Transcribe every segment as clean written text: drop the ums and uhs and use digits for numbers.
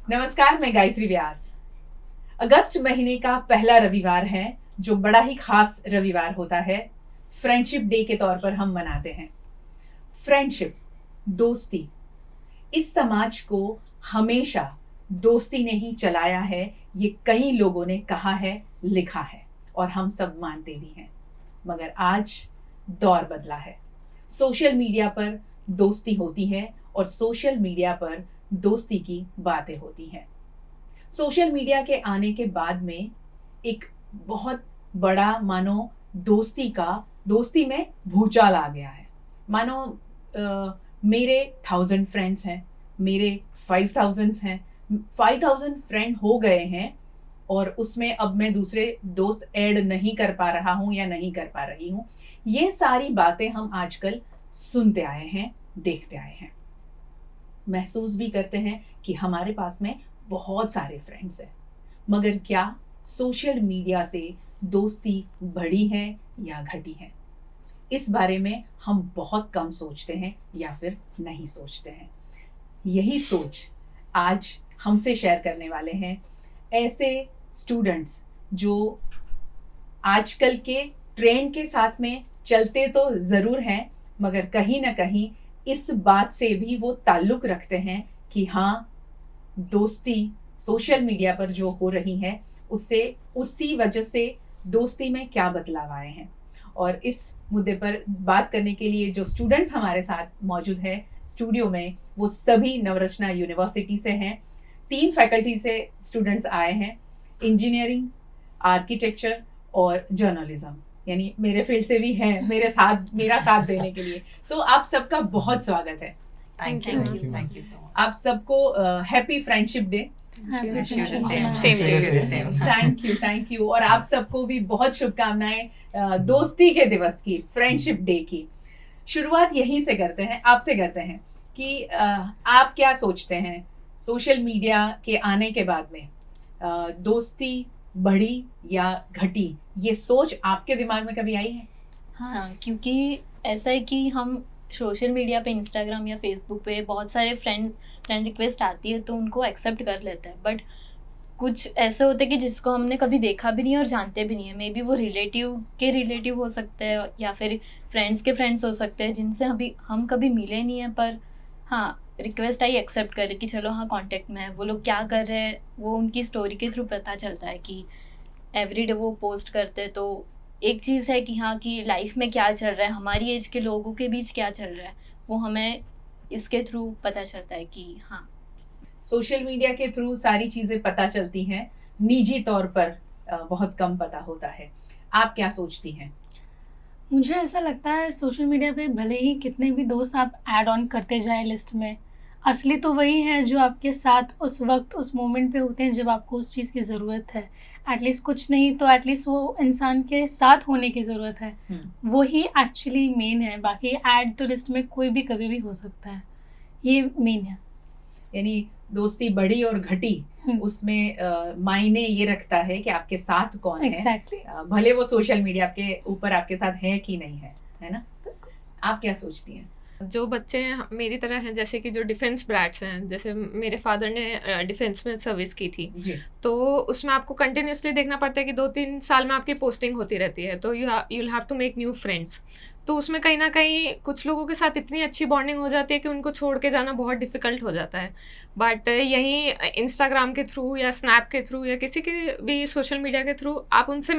नमस्कार, मैं गायत्री व्यास। अगस्त महीने का पहला रविवार है, जो बड़ा ही खास रविवार होता है। फ्रेंडशिप डे के तौर पर हम मनाते हैं। फ्रेंडशिप, दोस्ती, इस समाज को हमेशा दोस्ती ने ही चलाया है। ये कई लोगों ने कहा है, लिखा है और हम सब मानते भी हैं। मगर आज दौर बदला है। सोशल मीडिया पर दोस्ती होती है और सोशल मीडिया पर दोस्ती की बातें होती हैं। सोशल मीडिया के आने के बाद में एक बहुत बड़ा मानो दोस्ती में भूचाल आ गया है। मानो मेरे 1000 फ्रेंड्स हैं, मेरे 5000 हैं, 5000 फ्रेंड हो गए हैं और उसमें अब मैं दूसरे दोस्त ऐड नहीं कर पा रहा हूँ या नहीं कर पा रही हूँ। ये सारी बातें हम आजकल सुनते आए हैं, देखते आए हैं, महसूस भी करते हैं कि हमारे पास में बहुत सारे फ्रेंड्स हैं। मगर क्या सोशल मीडिया से दोस्ती बढ़ी है या घटी है? इस बारे में हम बहुत कम सोचते हैं या फिर नहीं सोचते हैं। यही सोच आज हमसे शेयर करने वाले हैं ऐसे स्टूडेंट्स जो आजकल के ट्रेंड के साथ में चलते तो ज़रूर हैं, मगर कहीं ना कहीं इस बात से भी वो ताल्लुक़ रखते हैं कि हाँ, दोस्ती सोशल मीडिया पर जो हो रही है उससे उसी वजह से दोस्ती में क्या बदलाव आए हैं। और इस मुद्दे पर बात करने के लिए जो स्टूडेंट्स हमारे साथ मौजूद है स्टूडियो में, वो सभी नवरचना यूनिवर्सिटी से हैं। 3 फैकल्टी से स्टूडेंट्स आए हैं, इंजीनियरिंग, आर्किटेक्चर और जर्नलिज्म, यानी मेरे फील्ड से भी हैं मेरा साथ देने के लिए। सो आप सबका बहुत स्वागत है। Thank you so much. आप सबको happy friendship day. Thank you और आप सबको भी बहुत शुभकामनाएं दोस्ती के दिवस की, फ्रेंडशिप डे की। शुरुआत यहीं से करते हैं, आपसे करते हैं कि आप क्या सोचते हैं सोशल मीडिया के आने के बाद में दोस्ती बढ़ी या घटी? ये सोच आपके दिमाग में कभी आई है? हाँ, क्योंकि ऐसा है कि हम सोशल मीडिया पे, इंस्टाग्राम या फेसबुक पे बहुत सारे फ्रेंड रिक्वेस्ट आती है तो उनको एक्सेप्ट कर लेते हैं। बट कुछ ऐसे होते हैं कि जिसको हमने कभी देखा भी नहीं है और जानते भी नहीं है। मे बी वो रिलेटिव हो सकते हैं या फिर फ्रेंड्स के फ्रेंड्स हो सकते हैं जिनसे हम कभी मिले नहीं हैं, पर हाँ, रिक्वेस्ट आई, एक्सेप्ट करे कि चलो हाँ कांटेक्ट में है। वो लोग क्या कर रहे हैं वो उनकी स्टोरी के थ्रू पता चलता है कि एवरीडे वो पोस्ट करते हैं। तो एक चीज़ है कि हाँ, कि लाइफ में क्या चल रहा है, हमारी एज के लोगों के बीच क्या चल रहा है, वो हमें इसके थ्रू पता चलता है कि हाँ, सोशल मीडिया के थ्रू सारी चीज़ें पता चलती हैं, निजी तौर पर बहुत कम पता होता है। आप क्या सोचती हैं? मुझे ऐसा लगता है सोशल मीडिया पे भले ही कितने भी दोस्त आप ऐड ऑन करते जाएं लिस्ट में, असली तो वही है जो आपके साथ उस वक्त उस मोमेंट पे होते हैं जब आपको उस चीज़ की ज़रूरत है। एटलीस्ट कुछ नहीं तो एटलीस्ट वो इंसान के साथ होने की ज़रूरत है, वो ही एक्चुअली मेन है। बाकी ऐड तो लिस्ट में कोई भी कभी भी हो सकता है, ये मेन है। यानी दोस्ती बढ़ी और घटी उसमें मायने ये रखता है कि आपके साथ कौन है। भले वो सोशल मीडिया के ऊपर आपके साथ है कि नहीं है ना? आप क्या सोचती हैं? जो बच्चे हैं मेरी तरह हैं, जैसे कि जो डिफेंस ब्रैट्स हैं, जैसे मेरे फादर ने डिफेंस में सर्विस की थी जी। तो उसमें आपको कंटिन्यूसली देखना पड़ता है कि 2-3 साल में आपकी पोस्टिंग होती रहती है, तो you will have to make new friends. तो उसमें कहीं ना कहीं कुछ लोगों के साथ इतनी अच्छी बॉन्डिंग हो जाती है कि उनको छोड़ के जाना बहुत डिफिकल्ट हो जाता है। बट यहीं इंस्टाग्राम के थ्रू या स्नैप के थ्रू या किसी के भी सोशल मीडिया के थ्रू आप उनसे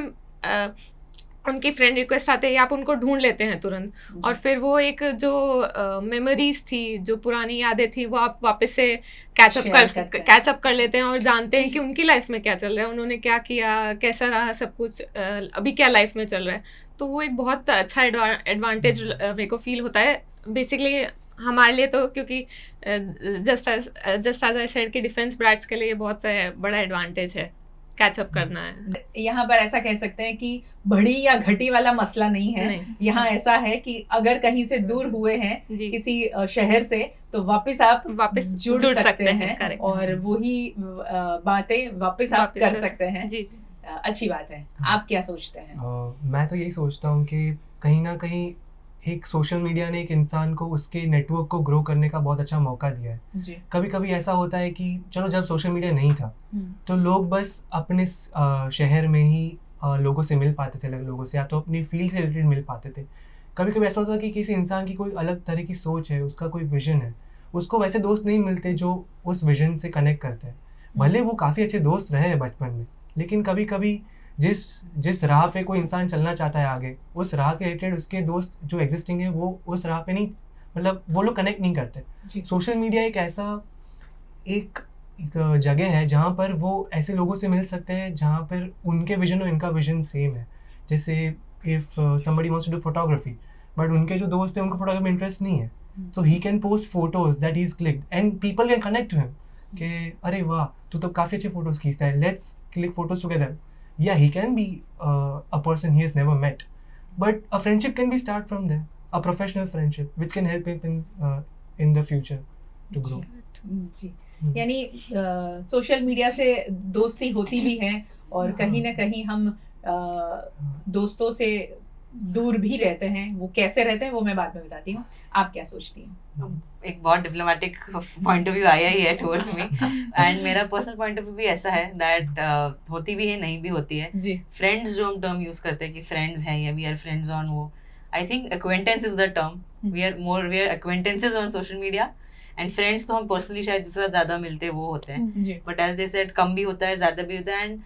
उनकी फ्रेंड रिक्वेस्ट आते हैं, आप उनको ढूंढ लेते हैं तुरंत, और फिर वो एक जो मेमोरीज थी, जो पुरानी यादें थी, वो आप वापस से कैचअप कर लेते हैं और जानते हैं कि उनकी लाइफ में क्या चल रहा है, उन्होंने क्या किया, कैसा रहा सब कुछ, अभी क्या लाइफ में चल रहा है। तो वो एक बहुत अच्छा एडवांटेज मेरे को फील होता है बेसिकली हमारे लिए। तो क्योंकि जस्ट एज आई सेड कि डिफेंस ब्रैट्स के लिए बहुत बड़ा एडवांटेज है, कैचअप करना है। यहाँ पर ऐसा कह सकते हैं कि बढ़ी या घटी वाला मसला नहीं है। यहाँ ऐसा है कि अगर कहीं से दूर हुए हैं किसी शहर से, तो वापस जुड़ सकते हैं और वही बातें वापस आप कर सकते हैं। जी। अच्छी बात है। आप क्या सोचते हैं? मैं तो यही सोचता हूँ कि कहीं ना कहीं एक सोशल मीडिया ने एक इंसान को उसके नेटवर्क को ग्रो करने का बहुत अच्छा मौका दिया है। जी कभी कभी ऐसा होता है कि चलो जब सोशल मीडिया नहीं था तो लोग बस अपने शहर में ही लोगों से मिल पाते थे, लोगों से या तो अपनी फील्ड से रिलेटेड मिल पाते थे। कभी कभी ऐसा होता है कि किसी इंसान की कोई अलग तरह की सोच है, उसका कोई विजन है, उसको वैसे दोस्त नहीं मिलते जो उस विजन से कनेक्ट करते हैं। भले वो काफ़ी अच्छे दोस्त रहे हैं बचपन में, लेकिन कभी कभी जिस राह पे कोई इंसान चलना चाहता है आगे, उस राह के रिलेटेड उसके दोस्त जो एग्जिस्टिंग है वो उस राह पे नहीं, मतलब वो लोग कनेक्ट नहीं करते। जी सोशल मीडिया एक ऐसा एक जगह है जहाँ पर वो ऐसे लोगों से मिल सकते हैं जहाँ पर उनके विजन और इनका विजन सेम है। जैसे if somebody wants to do photography but उनके जो दोस्त हैं उनको फोटोग्राफी में इंटरेस्ट नहीं है, so he can post photos that he's clicked and people can connect to him कि अरे वाह तू तो काफ़ी अच्छे फोटोज खींचता है, let's click photos together. Yeah, he can be a person he has never met, but a friendship can be start from there, a professional friendship which can help him in the future to grow. जी यानी social media से दोस्ती होती भी है और कहीं ना कहीं हम दोस्तों से दूर भी रहते हैं। वो कैसे रहते हैं वो मैं बाद में बताती हूँ। आप क्या सोचती हैं? एक बहुत डिप्लोमेटिक पॉइंट ऑफ व्यू आया ही है टुवर्ड्स मी, एंड मेरा पर्सनल पॉइंट ऑफ व्यू भी ऐसा है दैट होती भी है नहीं भी होती है। जी फ्रेंड्स जो हम टर्म यूज करते हैं कि फ्रेंड्स हैं या वी आर फ्रेंड्स ऑन, वो I think acquaintance is the term. We are acquaintances on social media, and friends तो हम पर्सनली शायद जिसके साथ ज्यादा मिलते हैं वो होते हैं, जी बट एज दे सेड कम भी होता है ज्यादा भी होता है। And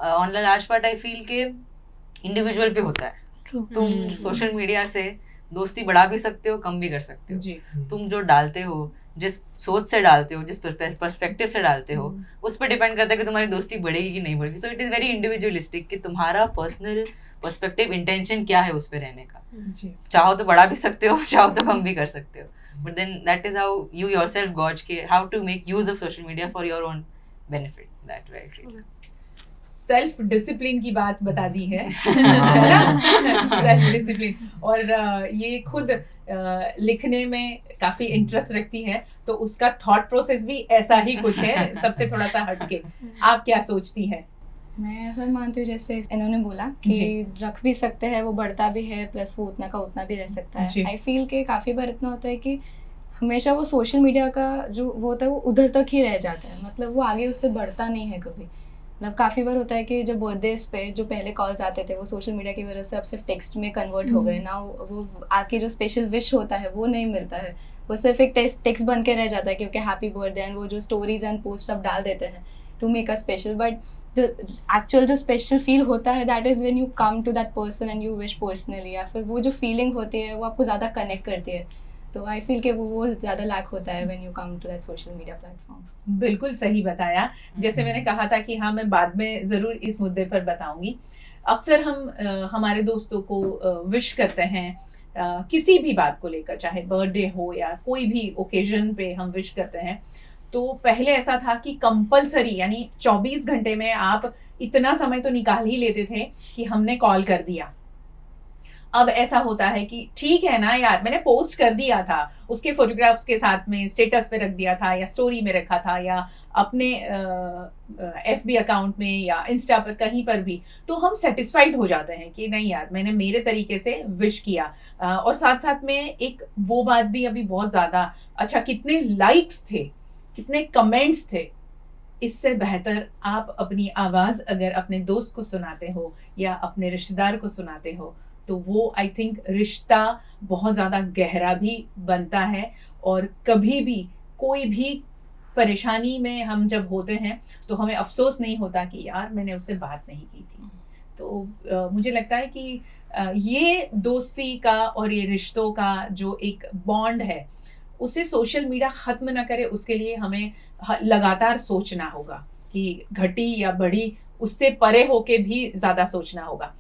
on the last part I feel के इंडिविजुअल पे होता है। तुम सोशल मीडिया से दोस्ती बढ़ा भी सकते हो, कम भी कर सकते हो। जी तुम जो डालते हो, जिस सोच से डालते हो, जिस पर्सपेक्टिव से डालते हो, उस पर डिपेंड करता है कि तुम्हारी दोस्ती बढ़ेगी कि नहीं बढ़ेगी। तो इट इज़ वेरी इंडिविजुअलिस्टिक कि तुम्हारा पर्सनल पर्सपेक्टिव इंटेंशन क्या है उस पर रहने का। जी चाहो तो बढ़ा भी सकते हो, चाहो तो कम भी कर सकते हो, but then that is how you yourself gauge के how to make use of social media for your own benefit. That way I feel. Self discipline की बात बता दी है सेल्फ डिसिप्लिन, और ये खुद लिखने में काफी इंटरेस्ट रखती है, तो उसका थॉट प्रोसेस भी ऐसा ही कुछ है, सबसे थोड़ा सा हटके। आप क्या सोचती हैं? मैं ऐसा मानती हूँ जैसे इन्होंने बोला कि रख भी सकते हैं, वो बढ़ता भी है, प्लस वो उतना का उतना भी रह सकता है। आई फील के काफ़ी बार इतना होता है कि हमेशा वो सोशल मीडिया का जो वो होता है वो उधर तक ही रह जाता है, मतलब वो आगे उससे बढ़ता नहीं है कभी। मतलब काफ़ी बार होता है कि जो बर्थडेज पे जो पहले कॉल्स आते थे वो सोशल मीडिया की वजह से अब सिर्फ टेक्स्ट में कन्वर्ट हो गए ना। वो आके जो स्पेशल विश होता है वो नहीं मिलता है, वो सिर्फ एक टेक्स्ट बन के रह जाता है क्योंकि हैप्पी बर्थडे एंड वो जो स्टोरीज एंड पोस्ट सब डाल देते हैं to make a special. But जो एक्चुअल जो स्पेशल फील होता है that is when you come to that person and you wish personally, या फिर वो जो फीलिंग होती है वो आपको ज़्यादा कनेक्ट करती है। तो आई फील कि वो ज़्यादा लैक होता है when you come to that social media platform. बिल्कुल सही बताया। जैसे मैंने कहा था कि हाँ, मैं बाद में जरूर इस मुद्दे पर बताऊंगी। अक्सर हम हमारे दोस्तों को विश करते हैं किसी भी बात को लेकर, चाहे बर्थडे हो या कोई भी ओकेजन पे हम विश करते हैं। तो पहले ऐसा था कि कंपलसरी, यानी 24 घंटे में आप इतना समय तो निकाल ही लेते थे कि हमने कॉल कर दिया। अब ऐसा होता है कि ठीक है ना यार, मैंने पोस्ट कर दिया था, उसके फोटोग्राफ्स के साथ में स्टेटस पे रख दिया था या स्टोरी में रखा था या अपने FB अकाउंट में या इंस्टा पर कहीं पर भी, तो हम सेटिस्फाइड हो जाते हैं कि नहीं यार, मैंने मेरे तरीके से विश किया। और साथ साथ में एक वो बात भी अभी बहुत ज़्यादा, अच्छा कितने लाइक्स थे, कितने कमेंट्स थे, इससे बेहतर आप अपनी आवाज़ अगर अपने दोस्त को सुनाते हो या अपने रिश्तेदार को सुनाते हो तो वो आई थिंक रिश्ता बहुत ज़्यादा गहरा भी बनता है। और कभी भी कोई भी परेशानी में हम जब होते हैं तो हमें अफसोस नहीं होता कि यार मैंने उससे बात नहीं की थी। तो मुझे लगता है कि ये दोस्ती का और ये रिश्तों का जो एक बॉन्ड है उसे सोशल मीडिया ख़त्म ना करे, उसके लिए हमें लगातार सोचना होगा कि घटी या बढ़ी, उससे परे होके भी ज़्यादा सोचना होगा।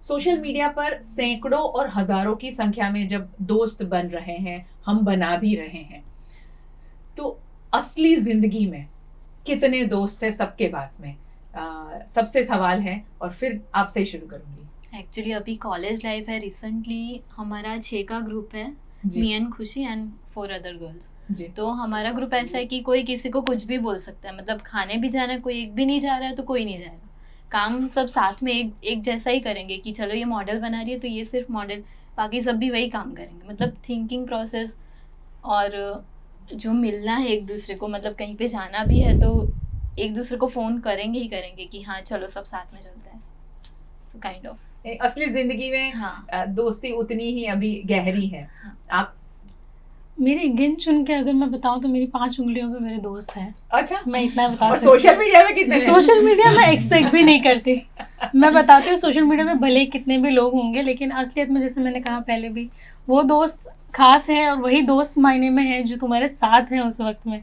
सोशल मीडिया पर सैकड़ों और हज़ारों की संख्या में जब दोस्त बन रहे हैं, हम बना भी रहे हैं, तो असली ज़िंदगी में कितने दोस्त हैं सबके पास में? सबसे सवाल है, और फिर आपसे शुरू करूँगी। एक्चुअली अभी कॉलेज लाइफ है, रिसेंटली हमारा 6 का ग्रुप है, मी एंड खुशी एंड 4 अदर गर्ल्स। तो हमारा ग्रुप ऐसा है कि कोई किसी को कुछ भी बोल सकता है, मतलब खाने भी जाना है, कोई एक भी नहीं जा रहा है तो कोई नहीं जाएगा, काम सब साथ में एक जैसा ही करेंगे कि चलो ये मॉडल बना रही है तो ये सिर्फ मॉडल बाकी सब भी वही काम करेंगे। मतलब थिंकिंग प्रोसेस और जो मिलना है एक दूसरे को, मतलब कहीं पे जाना भी है तो एक दूसरे को फ़ोन करेंगे ही करेंगे कि हाँ चलो सब साथ में चलते हैं, सो काइंड ऑफ। असली जिंदगी में हाँ दोस्ती उतनी ही अभी गहरी है। हाँ। आप मेरे गिन चुन के अगर मैं बताऊं तो मेरी 5 उंगलियों पे मेरे दोस्त हैं। अच्छा, मैं इतना बता और सकती हूँ। सोशल मीडिया में कितने हैं? सोशल मीडिया में एक्सपेक्ट भी नहीं करती। मैं बताती हूँ सोशल मीडिया में भले ही कितने भी लोग होंगे, लेकिन असलियत में जैसे मैंने कहा पहले भी, वो दोस्त खास है और वही दोस्त मायने में है जो तुम्हारे साथ हैं उस वक्त में।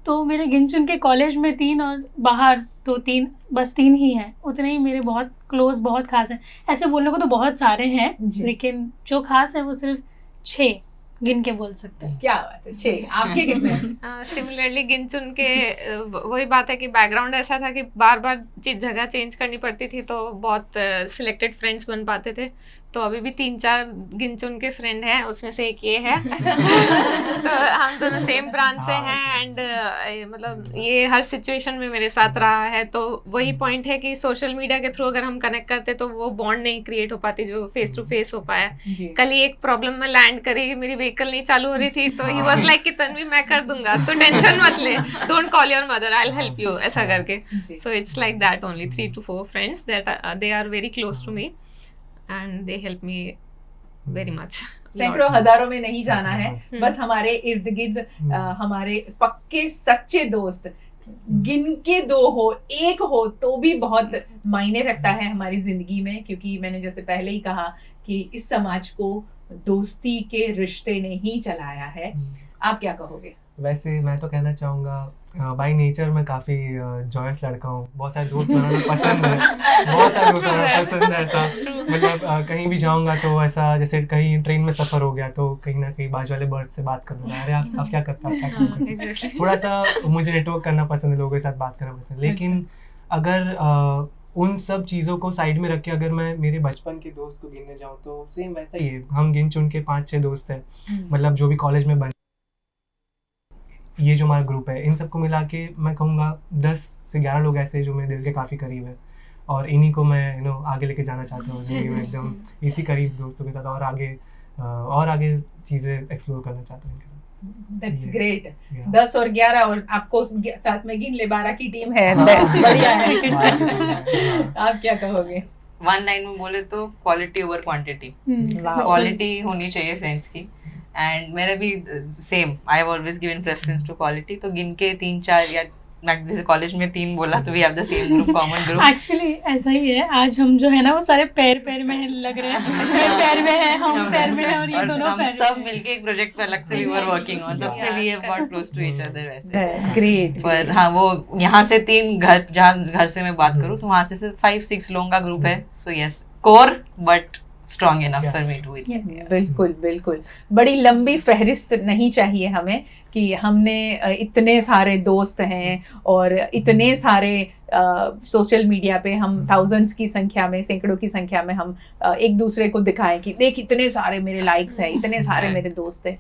तो मेरे गिन चुन के कॉलेज में 3 और बाहर तो 3, बस 3 ही हैं। उतने ही मेरे बहुत क्लोज, बहुत खास हैं। ऐसे बोलने को तो बहुत सारे हैं, जी। लेकिन जो खास है वो सिर्फ 6 गिन के बोल सकते हैं। क्या बात है, 6। आपके कितने हैं? सिमिलरली गिन चुन के वही बात है कि बैकग्राउंड ऐसा था कि बार बार जगह चेंज करनी पड़ती थी, तो बहुत सिलेक्टेड फ्रेंड्स बन पाते थे। तो अभी भी 3-4 गिन चुन के फ्रेंड हैं, उसमें से एक ये है। तो हम दोनों सेम ब्रांच से हैं एंड मतलब ये हर सिचुएशन में मेरे साथ रहा है। तो वही पॉइंट है कि सोशल मीडिया के थ्रू अगर हम कनेक्ट करते तो वो बॉन्ड नहीं क्रिएट हो पाती जो फेस टू फेस हो पाया। जी। कल ही एक प्रॉब्लम में लैंड करी, मेरी व्हीकल नहीं चालू हो रही थी, तो ही वाज लाइक कि तन्वी मैं कर दूंगा, तो टेंशन मत ले, don't call your mother, I will help you, ऐसा करके। जी। So it's like that only 3 to 4 friends that they are very close to me and they help me very much. सैकड़ों हजारों में नहीं जाना है, हम्म। बस हमारे इर्द गिर्द हमारे पक्के सच्चे दोस्त गिन के 2 हो, 1 हो तो भी बहुत मायने रखता है हमारी जिंदगी में। क्योंकि मैंने जैसे पहले ही कहा कि इस समाज को दोस्ती के रिश्ते ने ही चलाया है। आप क्या कहोगे? वैसे मैं तो कहना चाहूँगा बाई नेचर मैं काफ़ी जॉयस लड़का हूँ, बहुत सारे दोस्त बनाना पसंद है, बहुत सारे दोस्त बनाना पसंद है। ऐसा मतलब कहीं भी जाऊँगा तो ऐसा जैसे कहीं ट्रेन में सफ़र हो गया तो कहीं ना कहीं बाजू वाले बर्थ से बात कर लूँगा, अरे आप क्या करते हैं, आप क्या करते हैं। थोड़ा सा मुझे नेटवर्क करना पसंद है, लोगों के साथ बात करना पसंद है। लेकिन अगर उन सब चीज़ों को साइड में रख के अगर मैं मेरे बचपन के दोस्त को गिनने जाऊँ तो सेम वैसा ही है। हम गिन चुन के 5-6 दोस्त हैं, मतलब जो भी कॉलेज में बने, ये जो हमारा ग्रुप है, इन सबको मिला के मैं कहूँगा 10 से 11 लोग ऐसे जो मेरे दिल के काफ़ी करीब है, और इन्हीं को मैं आगे लेके जाना चाहता हूँ जिंदगी में, एकदम इसी करीब दोस्तों के साथ और आगे चीज़ें एक्सप्लोर करना चाहता हूँ इनके साथ। That's great. Yeah. 10 और 11 और आपको साथ में गिन ले, 12 की टीम है। बढ़िया है। आप क्या कहोगे? वन लाइन में बोले तो क्वालिटी ओवर क्वांटिटी। क्वालिटी होनी चाहिए फ्रेंड्स की, एंड मेरा भी same, I have always given preference to quality. तो गिन के 3-4 या जैसे कॉलेज में 3 बोला तो we have the same group, common group. Actually ऐसा ही है। आज हम जो है ना वो सारे पैर में लग रहे हैं, पैर में है, हम पैर में है और ये दोनों हम पैर सब में है। मिलके एक प्रोजेक्ट पे अलग से वी वर वर्किंग ऑन, तब से we have got close to each other वैसे। ग्रेट। पर हाँ, वो यहाँ से 3 घर, जहाँ घर से मैं बात करूँ तो वहाँ से सिर्फ 5-6 लोगों का ग्रुप है। So yes, core but strong enough for me to it. बिल्कुल बिल्कुल। बड़ी लंबी फहरिस्त नहीं चाहिए हमें कि हमने इतने सारे दोस्त हैं और इतने सारे सोशल मीडिया पे हम थाउजेंड्स की संख्या में, सैकड़ों की संख्या में हम एक दूसरे को दिखाएं कि देख इतने सारे मेरे लाइक्स हैं, इतने सारे मेरे दोस्त हैं।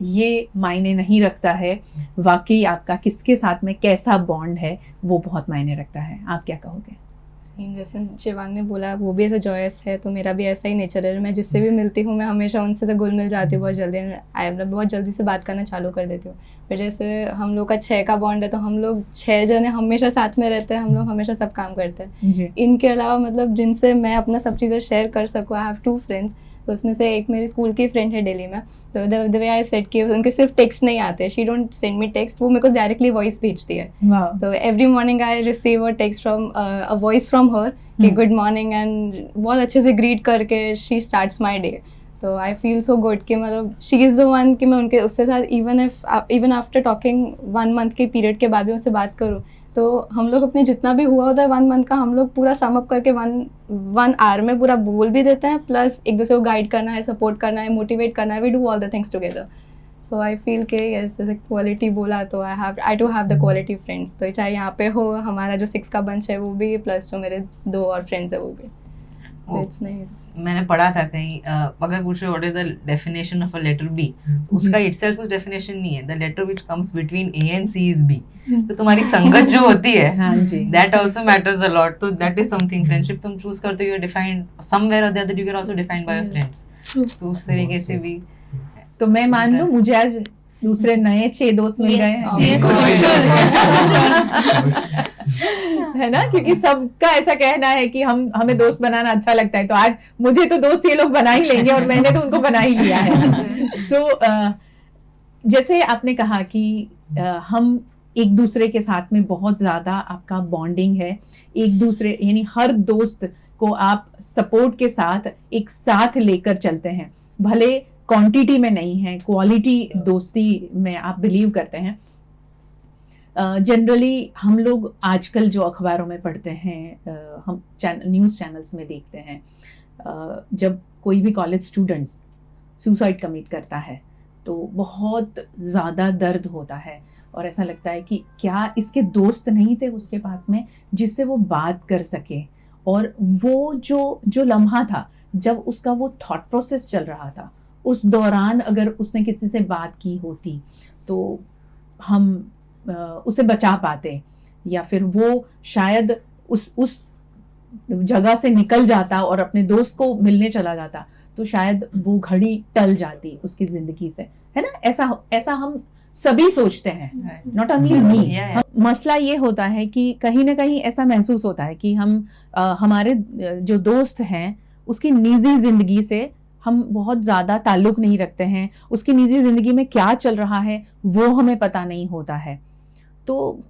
ये मायने नहीं रखता है। वाकई आपका किसके साथ में कैसा बॉन्ड है वो बहुत मायने रखता है। आप क्या कहोगे? जैसे शिवांग ने बोला, वो भी ऐसा जॉयस है, तो मेरा भी ऐसा ही नेचर है। मैं जिससे भी मिलती हूँ मैं हमेशा उनसे तो घुल मिल जाती हूँ बहुत जल्दी, बहुत जल्दी से बात करना चालू कर देती हूँ। फिर जैसे हम लोग का 6 का बॉन्ड है तो हम लोग 6 जने हमेशा साथ में रहते हैं, हम लोग हमेशा सब काम करते हैं। इनके अलावा मतलब जिनसे मैं अपना सब चीज़ें शेयर कर सकूँ, आई हैव 2 फ्रेंड्स। तो उसमें से एक मेरी स्कूल की फ्रेंड है दिल्ली में, तो द वे आई सेड कि उनके सिर्फ टेक्स्ट नहीं आते, she don't send me text, वो मेरे को डायरेक्टली वॉइस भेजती है। तो every morning I receive a text from a voice from her कि गुड मॉर्निंग, एंड बहुत अच्छे से ग्रीट करके शी स्टार्ट्स माई डे। तो आई फील सो गुड कि मतलब शी इज़ द वन कि मैं उनके उसके साथ इवन आफ्टर टॉकिंग 1 मंथ के पीरियड के बाद भी उससे बात करूँ तो हम लोग अपने जितना भी हुआ होता है 1 मंथ का, हम लोग पूरा सम अप करके 1 आवर में पूरा बोल भी देते हैं, प्लस एक दूसरे को गाइड करना है, सपोर्ट करना है, मोटिवेट करना है, we do all the things together. So I feel के यस, जैसे क्वालिटी बोला तो I do have the quality friends. तो चाहे यहाँ पे हो हमारा जो 6 का बंच है वो भी, प्लस जो मेरे 2 और फ्रेंड्स है वो भी। It's nice. मैंने पढ़ा था कहीं, अगर पूछे what is the definition of a letter B, उसका इटसेल्फ कुछ डेफिनेशन नहीं है। The letter which comes between A and C is B. तो तुम्हारी संगत जो होती है that also matters a lot. तो दैट इज समथिंग। फ्रेंडशिप तुम चूज करते हो, यू आर डिफाइंड समवेयर और the other, you are also defined by your friends. तो उस तरीके से भी तो मैं मान लूं मुझे आज दूसरे नए 6 दोस्त मिल गए हैं है ना, क्योंकि सबका ऐसा कहना है कि हमें दोस्त बनाना अच्छा लगता है, तो आज मुझे तो दोस्त ये लोग बना ही लेंगे और मैंने तो उनको बना ही लिया है। सो जैसे आपने कहा कि हम एक दूसरे के साथ में बहुत ज्यादा आपका बॉन्डिंग है, एक दूसरे यानी हर दोस्त को आप सपोर्ट के साथ एक साथ लेकर चलते हैं, भले क्वांटिटी में नहीं है, क्वालिटी दोस्ती में आप बिलीव करते हैं। जनरली हम लोग आजकल जो अखबारों में पढ़ते हैं, हम न्यूज़ चैनल्स में देखते हैं, जब कोई भी कॉलेज स्टूडेंट सुसाइड कमिट करता है तो बहुत ज़्यादा दर्द होता है और ऐसा लगता है कि क्या इसके दोस्त नहीं थे उसके पास में जिससे वो बात कर सके, और वो जो लम्हा था जब उसका वो थॉट प्रोसेस चल रहा था, उस दौरान अगर उसने किसी से बात की होती तो हम उसे बचा पाते, या फिर वो शायद उस जगह से निकल जाता और अपने दोस्त को मिलने चला जाता, तो शायद वो घड़ी टल जाती उसकी जिंदगी से, है ना। ऐसा हम सभी सोचते हैं, नॉट ओनली मी। मसला ये होता है कि कहीं ना कहीं ऐसा महसूस होता है कि हम हमारे जो दोस्त हैं उसकी निजी जिंदगी से हम बहुत ज़्यादा ताल्लुक़ नहीं रखते हैं, उसकी निजी ज़िंदगी में क्या चल रहा है वो हमें पता नहीं होता है। तो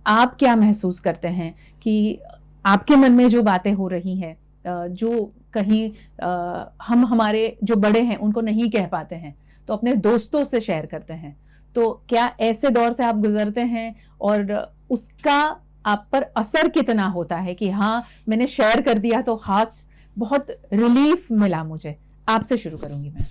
आप क्या महसूस करते हैं कि आपके मन में जो बातें हो रही हैं, जो कहीं हम हमारे जो बड़े हैं उनको नहीं कह पाते हैं तो अपने दोस्तों से शेयर करते हैं, तो क्या ऐसे दौर से आप गुजरते हैं और उसका आप पर असर कितना होता है कि हाँ मैंने शेयर कर दिया तो हाथ बहुत रिलीफ मिला मुझे? आपसे शुरू करूंगी मैं।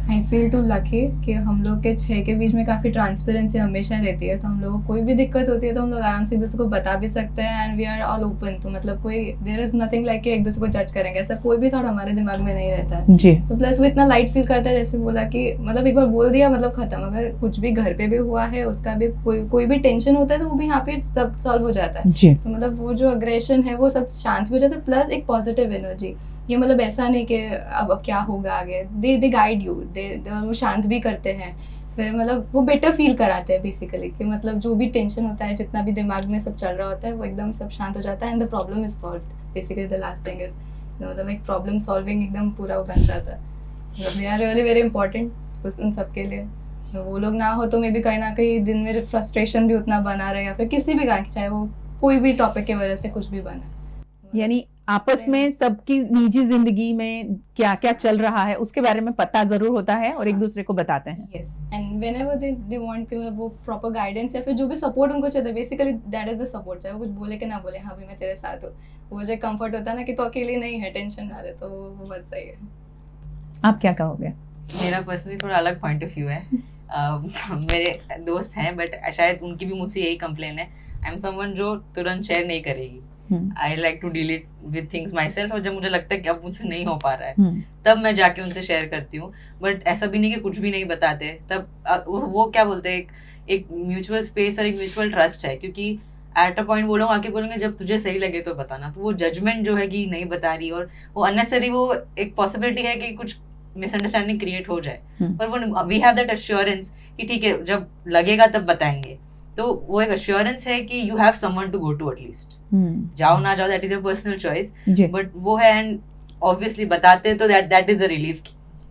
आई फील टू लकी कि हम लोग के 6 के बीच में काफ़ी ट्रांसपेरेंसी हमेशा रहती है, तो हम लोगों को कोई भी दिक्कत होती है तो हम लोग आराम से एक दूसरे को बता भी सकते हैं, and we are all open. तो मतलब कोई देयर इज नथिंग लाइक कि एक दूसरे को जज करेंगे, ऐसा कोई भी थॉट हमारे दिमाग में नहीं रहता है जी। तो प्लस वो इतना लाइट फील करता है, जैसे बोला कि मतलब एक बार बोल दिया मतलब खत्म। अगर कुछ भी घर पे भी हुआ है उसका भी कोई भी टेंशन होता है तो वो भी यहाँ पे सब सॉल्व हो जाता है जी। तो मतलब वो जो अग्रेशन है वो सब शांत हो जाता है, प्लस एक पॉजिटिव एनर्जी। ये मतलब ऐसा नहीं कि अब क्या होगा आगे, दे गाइड यू, वो शांत भी करते हैं, फिर मतलब वो बेटर फील कराते हैं बेसिकली कि मतलब जो भी टेंशन होता है, जितना भी दिमाग में सब चल रहा होता है वो एकदम सब शांत हो जाता है, and the problem is solved. Basically the last thing is मतलब एक प्रॉब्लम सॉल्विंग एकदम पूरा वो बन जाता है। मतलब they are really very important उन सब के लिए। तो वो लोग ना हो तो मे भी कहीं ना कहीं दिन में फ्रस्ट्रेशन भी उतना बना रहे, या फिर किसी भी कारण चाहे वो कोई भी टॉपिक की वजह से कुछ भी बना, यानी आपस में सबकी निजी जिंदगी में क्या क्या चल रहा है उसके बारे में पता जरूर होता है और एक दूसरे को बताते हैं। Yes, and whenever they want कि वो प्रॉपर गाइडेंस या फिर जो भी सपोर्ट उनको चाहिए, basically that is the support. चाहे वो कुछ बोले कि ना बोले, हाँ भाई मैं तेरे साथ हूँ, वो जो कंफर्ट होता है ना कि तो अकेली नहीं है, टेंशन ना ले, तो वो बहुत सही है। आप क्या कहोगे? मेरा पर्सनली थोड़ा अलग पॉइंट ऑफ व्यू है। मेरे दोस्त हैं बट शायद उनकी भी मुझसे यही कंप्लेन है, आई एम समवन जो तुरंत शेयर नहीं करेगी। I like to deal it with things myself, और जब मुझे लगता है कि अब मुझसे नहीं हो पा रहा है तब मैं जाके उनसे शेयर करती हूँ। बट ऐसा भी नहीं कि कुछ भी नहीं बताते, तब वो क्या बोलते हैं, एक म्यूचुअल स्पेस और एक म्यूचुअल ट्रस्ट है, क्योंकि एट अ पॉइंट वो लोग आके बोलेंगे जब तुझे सही लगे तो बताना। तो वो जजमेंट जो है कि नहीं बता रही, और वो अननेसेसरी, वो एक पॉसिबिलिटी है कि कुछ मिसअंडरस्टैंडिंग क्रिएट हो जाए, पर वो वी हैव दैट एश्योरेंस कि ठीक है जब लगेगा तब बताएंगे। तो वो एक एश्योरेंस है कि you have someone to go to at least. जाओ ना जाओ that is your personal choice, but वो है, एंड ऑब्वियसली बताते तो that is a relief,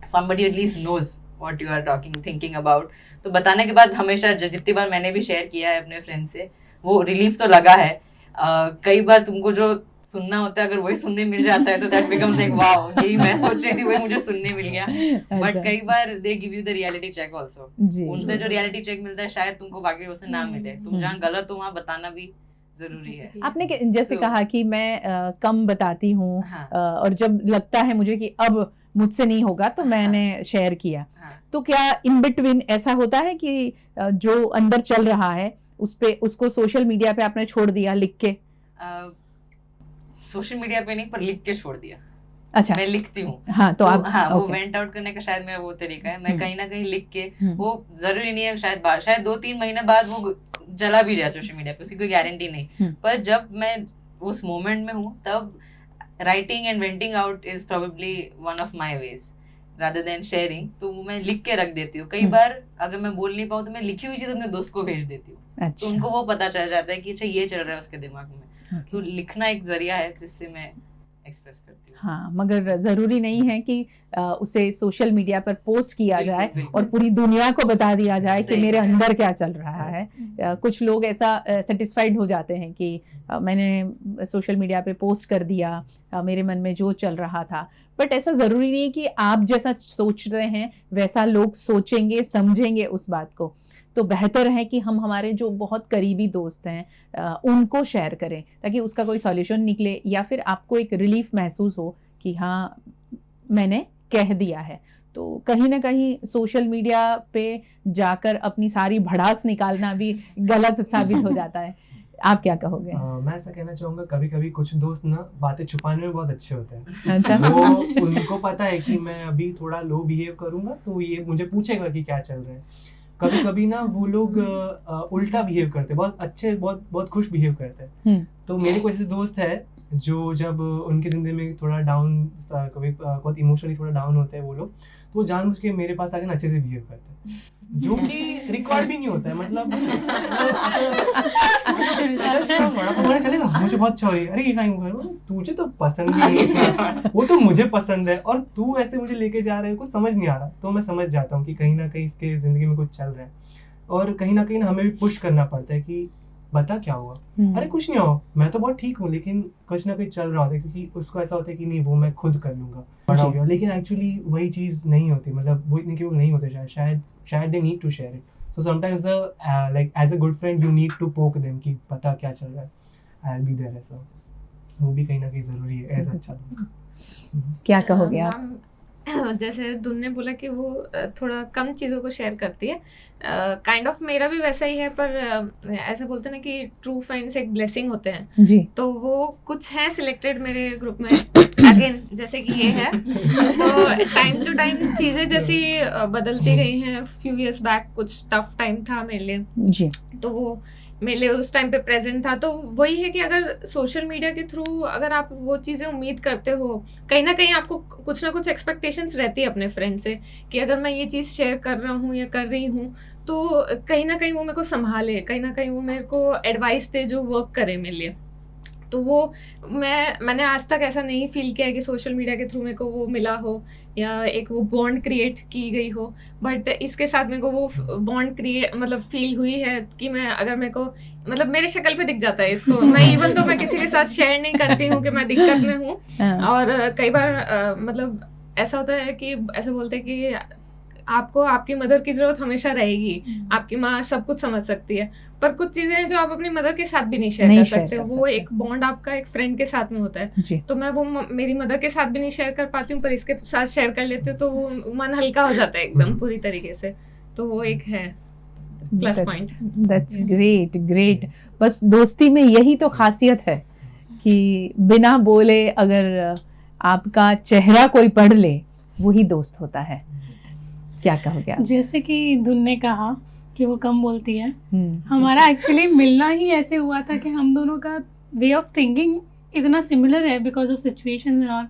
somebody at least knows what you are thinking about. तो बताने के बाद हमेशा जितनी बार मैंने भी शेयर किया है अपने फ्रेंड से, वो रिलीफ तो लगा है। कई बार तुमको जो सुनना होता है अगर वही सुनने मिल जाता है तो दैट बिकम लाइक वाओ, यही मैं सोच रही थी वही मुझे सुनने मिल गया। बट कई बार they give you the reality check also. उनसे जो रियलिटी चेक मिलता है शायद तुमको बाकी उससे ना मिले। तुम जहाँ गलत हो वहाँ बताना भी जरूरी है। आपने जैसे कहा कि मैं कम बताती हूँ, और जब लगता है मुझे कि अब मुझसे नहीं होगा तो मैंने शेयर किया, तो क्या इन बिटवीन ऐसा होता है कि जो अंदर चल रहा है उसको सोशल मीडिया पे आपने छोड़ दिया लिख के? सोशल मीडिया पे नहीं, पर लिख के छोड़ दिया। अच्छा, मैं लिखती हूँ। हाँ, तो आप वो वेंट आउट करने का शायद मेरा वो तरीका है, मैं कहीं ना कहीं लिख के, वो जरूरी नहीं है शायद 2-3 महीने बाद वो जला भी जाए सोशल मीडिया पे, उसकी कोई गारंटी नहीं, पर जब मैं उस मोमेंट में हूँ तब writing and venting out is probably one of my ways rather than sharing, तो वो मैं लिख के रख देती हूँ. कई बार अगर मैं बोल नहीं पाऊँ तो मैं लिखी हुई चीज़ अपने दोस्त को भेज देती हूँ. तो उनको वो पता चल जाता है कि अच्छा ये चल रहा है उसके दिमाग में. तो लिखना एक जरिया है जिससे मैं एक्सप्रेस करती हूँ. हाँ, मगर ज़रूरी नहीं है कि उसे सोशल मीडिया पर पोस्ट किया जाए और पूरी दुनिया को बता दिया जाए कि मेरे अंदर क्या चल रहा है. कुछ लोग ऐसा सेटिस्फाइड हो जाते हैं कि मैंने सोशल मीडिया पे पोस्ट कर दिया मेरे मन में जो चल रहा था. बट ऐसा ज़रूरी नहीं कि आप जैसा सोच रहे हैं वैसा लोग सोचेंगे समझेंगे उस बात को. तो बेहतर है कि हम हमारे जो बहुत करीबी दोस्त हैं उनको शेयर करें ताकि उसका कोई सॉल्यूशन निकले या फिर आपको एक रिलीफ महसूस हो कि हाँ मैंने कह दिया है. तो कहीं ना कहीं सोशल मीडिया पे जाकर अपनी सारी भड़ास निकालना भी गलत साबित हो जाता है. आप क्या कहोगे? मैं ऐसा कहना चाहूँगा, कभी कभी कुछ दोस्त ना बातें छुपाने में बहुत अच्छे होते हैं. अच्छा. वो उनको पता है कि मैं अभी थोड़ा लो बिहेव करूँगा तो ये मुझे पूछेगा कि क्या चल रहा है. कभी कभी ना वो लोग उल्टा बिहेव करते हैं, बहुत अच्छे बहुत खुश बिहेव करते हैं. तो मेरे कुछ ऐसे दोस्त है जो जब उनकी जिंदगी में थोड़ा डाउन, कभी बहुत इमोशनली थोड़ा डाउन होते हैं वो लोग, तो वो जानबूझ के मेरे पास आके अच्छे से बिहेव करते हैं, जो कि रिकॉर्ड भी नहीं होता है. मतलब चलेगा मुझे बहुत अच्छा हो रही है, अरे ये कहीं तुझे तो पसंद नहीं है, वो तो मुझे पसंद है और तू ऐसे मुझे लेके जा रहे हो, कुछ समझ नहीं आ रहा. तो मैं समझ जाता हूँ कि कहीं ना कहीं इसके जिंदगी में कुछ चल रहा है और कहीं ना हमें भी पुश करना पड़ता है कि बता क्या हुआ. अरे कुछ नहीं हो, मैं तो बहुत ठीक हूँ, लेकिन कुछ ना कुछ चल रहा होता है क्योंकि उसको ऐसा होता है कि नहीं वो मैं खुद कर लूंगा, बड़ा हो गया. लेकिन एक्चुअली वही चीज़ नहीं होती, मतलब वो इतने केवल नहीं होते. शायद they need to share it. So sometimes like as a good friend you need to poke them कि पता क्या चल रहा है, आई विल बी देयर. ऐसा वो भी कहीं ना कहीं जरूरी है एज अच्छा दोस्त. क्या कहोगे आप? जैसे दुन ने बोला कि वो थोड़ा कम चीज़ों को शेयर करती है, काइंड ऑफ मेरा भी वैसा ही है. पर ऐसा बोलते हैं ना कि ट्रू फ्रेंड्स एक ब्लेसिंग होते हैं जी. तो वो कुछ हैं सिलेक्टेड मेरे ग्रुप में अगेन जैसे कि ये है. तो टाइम टू टाइम चीज़ें जैसी बदलती गई हैं. फ्यू इयर्स बैक कुछ टफ टाइम था मेरे लिए जी. तो वो मेरे लिए उस टाइम पे प्रेजेंट था. तो वही है कि अगर सोशल मीडिया के थ्रू अगर आप वो चीज़ें उम्मीद करते हो, कहीं ना कहीं आपको कुछ ना कुछ एक्सपेक्टेशंस रहती है अपने फ्रेंड से कि अगर मैं ये चीज़ शेयर कर रहा हूँ या कर रही हूँ तो कहीं ना कहीं वो मेरे को संभाले, कहीं ना कहीं वो मेरे को एडवाइस दे जो वर्क करे मेरे लिए. तो वो मैंने आज तक ऐसा नहीं फील किया कि सोशल मीडिया के थ्रू मेरे को वो मिला हो या एक वो बॉन्ड क्रिएट की गई हो. बट इसके साथ मेरे को वो बॉन्ड क्रिएट मतलब फील हुई है कि मैं अगर मेरे को मतलब मेरे शक्ल पे दिख जाता है इसको. मैं इवन तो मैं किसी के साथ शेयर नहीं करती हूँ कि मैं दिक्कत में हूँ. और कई बार मतलब ऐसा होता है कि ऐसे बोलते हैं कि आपको आपकी मदर की जरूरत हमेशा रहेगी, आपकी माँ सब कुछ समझ सकती है, पर कुछ चीजें हैं जो आप अपनी मदर के साथ भी नहीं शेयर कर सकते. वो एक बॉन्ड आपका एक फ्रेंड के साथ में होता है. तो मैं वो मेरी मदर के साथ भी नहीं शेयर कर पाती हूँ, पर इसके साथ शेयर कर लेती हूँ तो वो मन हल्का हो जाता है एकदम पूरी तरीके से. तो वो एक है प्लस पॉइंट. That's great. बस दोस्ती में यही तो खासियत है कि बिना बोले अगर आपका चेहरा कोई पढ़ ले वही दोस्त होता है. क्या कहोगे आप? जैसे कि दुन ने कहा कि वो कम बोलती है, हमारा एक्चुअली मिलना ही ऐसे हुआ था कि हम दोनों का वे ऑफ थिंकिंग इतना सिमिलर है बिकॉज ऑफ सिचुएशन और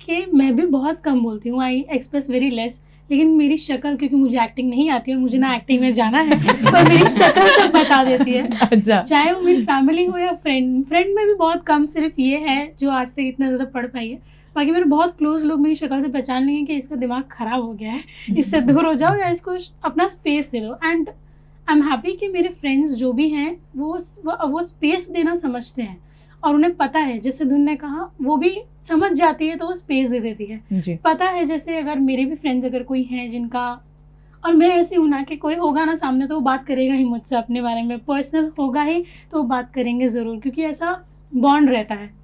कि मैं भी बहुत कम बोलती हूँ, आई एक्सप्रेस वेरी लेस. लेकिन मेरी शक्ल, क्योंकि मुझे एक्टिंग नहीं आती और मुझे ना एक्टिंग में जाना है, पर मेरी शक्ल सब बता देती है. अच्छा. चाहे वो मेरी फैमिली हो या फ्रेंड में भी बहुत कम, सिर्फ ये है जो आज तक इतना ज़्यादा पढ़ पाई है. बाकी मेरे बहुत क्लोज लोग मेरी शक्ल से पहचान लेंगे कि इसका दिमाग ख़राब हो गया है, इससे दूर हो जाओ या इसको अपना स्पेस दे दो. एंड आई एम हैप्पी कि मेरे फ्रेंड्स जो भी हैं वो स्पेस देना समझते हैं और उन्हें पता है. जैसे धुन ने कहा वो भी समझ जाती है तो वो स्पेस दे देती है जी. पता है जैसे अगर मेरे भी फ्रेंड्स अगर कोई हैं जिनका, और मैं ऐसी हूँ ना कि कोई होगा ना सामने तो वो बात करेगा ही मुझसे अपने बारे में, पर्सनल होगा ही तो वो बात करेंगे ज़रूर, क्योंकि ऐसा बॉन्ड रहता है.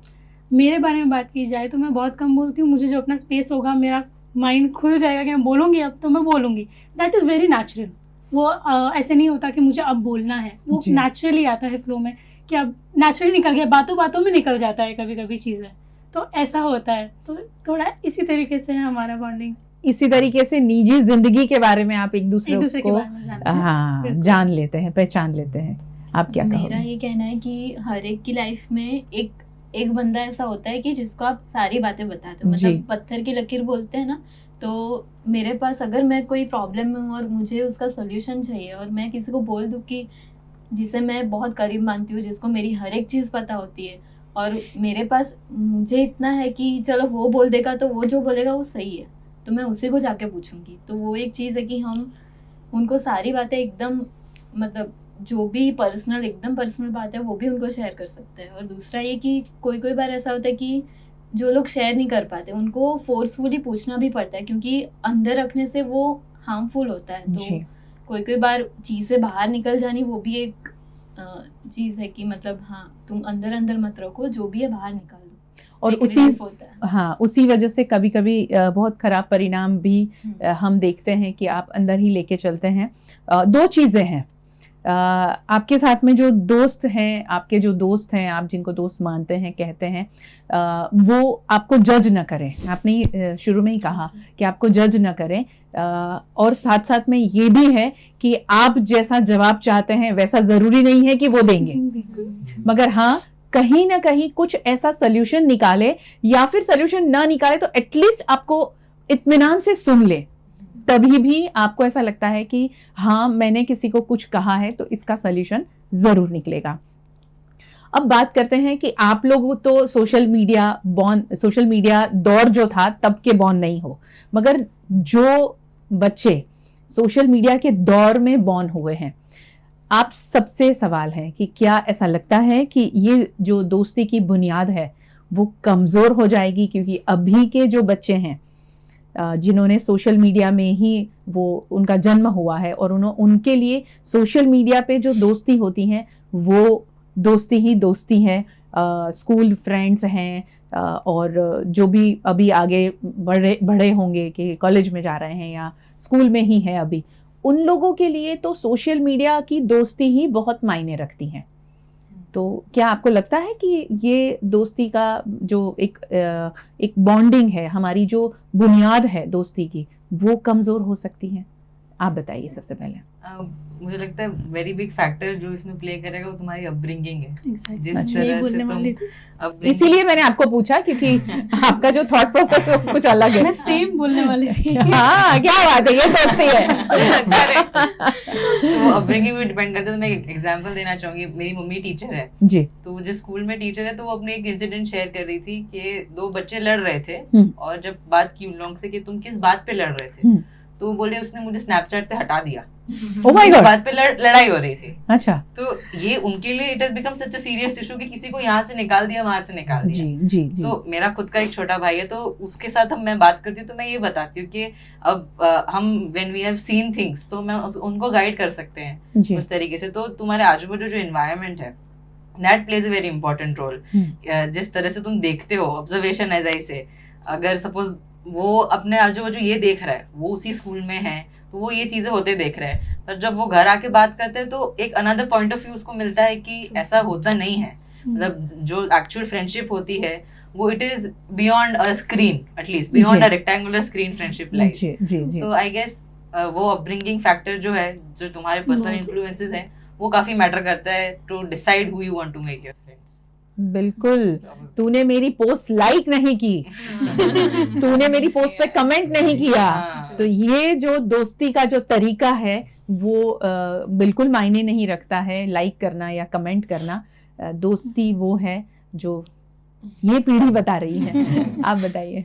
मेरे बारे में बात की जाए तो मैं बहुत कम बोलती हूँ. मुझे जो अपना स्पेस होगा, मेरा माइंड खुल जाएगा कि मैं बोलूँगी अब तो मैं बोलूँगी. That is very natural. वो ऐसे नहीं होता कि मुझे अब बोलना है, वो नेचुरली आता है फ्लो में कि अब नेचुरली निकल गया, बातों बातों में निकल जाता है कभी कभी चीज़ें. तो ऐसा होता है. तो थोड़ा इसी तरीके से है हमारा बॉन्डिंग. इसी तरीके से निजी जिंदगी के बारे में आप एक दूसरे को जान लेते हैं, पहचान लेते हैं. आप क्या कहोगे? मेरा ये कहना है कि हर एक की लाइफ में एक बंदा ऐसा होता है कि जिसको आप सारी बातें बताते हो. मतलब पत्थर की लकीर बोलते हैं ना, तो मेरे पास अगर मैं कोई प्रॉब्लम में हूँ और मुझे उसका सोल्यूशन चाहिए और मैं किसी को बोल दूँ कि जिसे मैं बहुत करीब मानती हूँ, जिसको मेरी हर एक चीज़ पता होती है, और मेरे पास मुझे इतना है कि चलो वो बोल देगा तो वो जो बोलेगा वो सही है, तो मैं उसी को जाके पूछूंगी। तो वो एक चीज़ है कि हम उनको सारी बातें एकदम मतलब जो भी एकदम पर्सनल बात है वो भी उनको शेयर कर सकते हैं। और दूसरा ये कि कोई कोई बार ऐसा होता है कि जो लोग शेयर नहीं कर पाते उनको फोर्सफुली पूछना भी पड़ता है, क्योंकि अंदर रखने से वो हार्मफुल होता है। तो कोई कोई बार चीज़ें बाहर निकल जानी वो भी एक चीज़ है कि मतलब हाँ तुम अंदर अंदर मत रखो, जो भी है बाहर निकाल दो। और उसी वजह से कभी कभी बहुत खराब परिणाम भी हम देखते हैं कि आप अंदर ही लेके चलते हैं। दो चीज़ें हैं, आपके साथ में जो दोस्त हैं, आपके जो दोस्त हैं, आप जिनको दोस्त मानते हैं, कहते हैं, वो आपको जज न करें। आपने शुरू में ही कहा कि आपको जज न करें, और साथ साथ में ये भी है कि आप जैसा जवाब चाहते हैं वैसा ज़रूरी नहीं है कि वो देंगे, मगर हाँ कहीं ना कहीं कुछ ऐसा सोल्यूशन निकाले, या फिर सोल्यूशन ना निकाले तो एटलीस्ट आपको इत्मीनान से सुन ले, तभी भी आपको ऐसा लगता है कि हाँ मैंने किसी को कुछ कहा है तो इसका सॉल्यूशन जरूर निकलेगा। अब बात करते हैं कि आप लोग तो सोशल मीडिया दौर जो था तब के बॉर्न नहीं हो, मगर जो बच्चे सोशल मीडिया के दौर में बॉर्न हुए हैं, आप सबसे सवाल है कि क्या ऐसा लगता है कि ये जो दोस्ती की बुनियाद है वो कमज़ोर हो जाएगी? क्योंकि अभी के जो बच्चे हैं जिन्होंने सोशल मीडिया में ही वो उनका जन्म हुआ है, और उनके लिए सोशल मीडिया पे जो दोस्ती होती हैं वो दोस्ती ही दोस्ती है, स्कूल फ्रेंड्स हैं, और जो भी अभी आगे बड़े होंगे कि कॉलेज में जा रहे हैं या स्कूल में ही है अभी, उन लोगों के लिए तो सोशल मीडिया की दोस्ती ही बहुत मायने रखती हैं। तो क्या आपको लगता है कि ये दोस्ती का जो एक बॉन्डिंग है, हमारी जो बुनियाद है दोस्ती की, वो कमज़ोर हो सकती है? आप बताइए सबसे पहले। मुझे लगता है वेरी बिग फैक्टर जो इसमें प्ले करेगा वो तुम्हारी अपब्रिंगिंग है। जिस अच्छा। तरह से तुम इसीलिए मैंने आपको पूछा, क्योंकि आपका जो थॉट प्रोसेस है कुछ अलग है। मैं सेम बोलने वाली थी। हाँ क्या बात है, ये दोस्ती है। तो अपब्रिंगिंग पे डिपेंड करता है। तो मैं एक एग्जांपल देना चाहूंगी। मेरी मम्मी टीचर है जी, तो जो स्कूल में टीचर है तो वो अपने एक इंसिडेंट शेयर कर रही थी कि दो बच्चे लड़ रहे थे, और जब बात की उन लोगों से कि तुम किस बात पे लड़ रहे थे, तो वो बोले उसने मुझे स्नैपचैट से हटा दिया। Oh my God! इस बात पे लड़ाई हो रही थी। अच्छा, तो ये उनके लिए it has become such a serious issue कि किसी को यहाँ से निकाल दिया, वहां से निकाल दिया। जी, जी, जी। तो मेरा खुद का एक छोटा भाई है, तो उसके साथ मैं बात करती हूँ तो मैं ये बताती हूँ कि अब हम when we have seen things तो मैं उनको गाइड कर सकते हैं उस तरीके से। तो तुम्हारे आजू बाजू जो एनवायरनमेंट है that plays a very important role. जिस तरह से तुम देखते हो, ऑब्जर्वेशन एज आई से, अगर सपोज वो अपने आजू बाजू ये देख रहा है, वो उसी स्कूल में है तो वो ये चीजें होते देख रहे हैं, पर जब वो घर आके बात करते हैं तो एक अनदर पॉइंट ऑफ व्यू उसको मिलता है कि ऐसा होता नहीं है। मतलब जो एक्चुअल फ्रेंडशिप होती है वो it is beyond a screen, at least beyond a rectangular screen friendship lies. तो आई गेस वो अपब्रिंगिंग फैक्टर जो है, जो तुम्हारे पर्सनल इन्फ्लुएंसेस हैं, वो काफी मैटर करता है to decide who you want to make your friends. बिल्कुल। तूने मेरी पोस्ट लाइक नहीं की, तूने मेरी पोस्ट पे कमेंट नहीं किया, तो ये जो दोस्ती का जो तरीका है वो बिल्कुल मायने नहीं रखता है, लाइक करना या कमेंट करना। दोस्ती वो है जो ये पीढ़ी बता रही है। आप बताइए।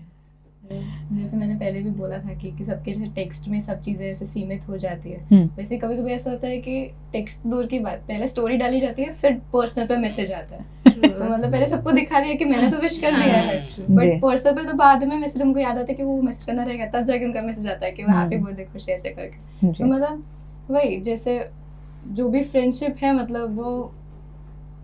जैसे मैंने पहले भी बोला था कि सबके जैसे टेक्स्ट में सब चीजें ऐसे सीमित हो जाती है, वैसे कभी कभी ऐसा होता है कि टेक्स्ट दूर की बात, पहले स्टोरी डाली जाती है फिर पर्सनल पे मैसेज आता है। तो मतलब पहले सबको दिखा दिया कि मैंने तो विश कर दिया है, बट पर्सनल पे तो बाद में मैसेज हमको याद आता है कि वो मैसेज करना रहेगा, तब जाके उनका मैसेज आता है कि हैप्पी बर्थडे खुश ऐसे करके। तो मतलब वही, जैसे जो भी फ्रेंडशिप है मतलब वो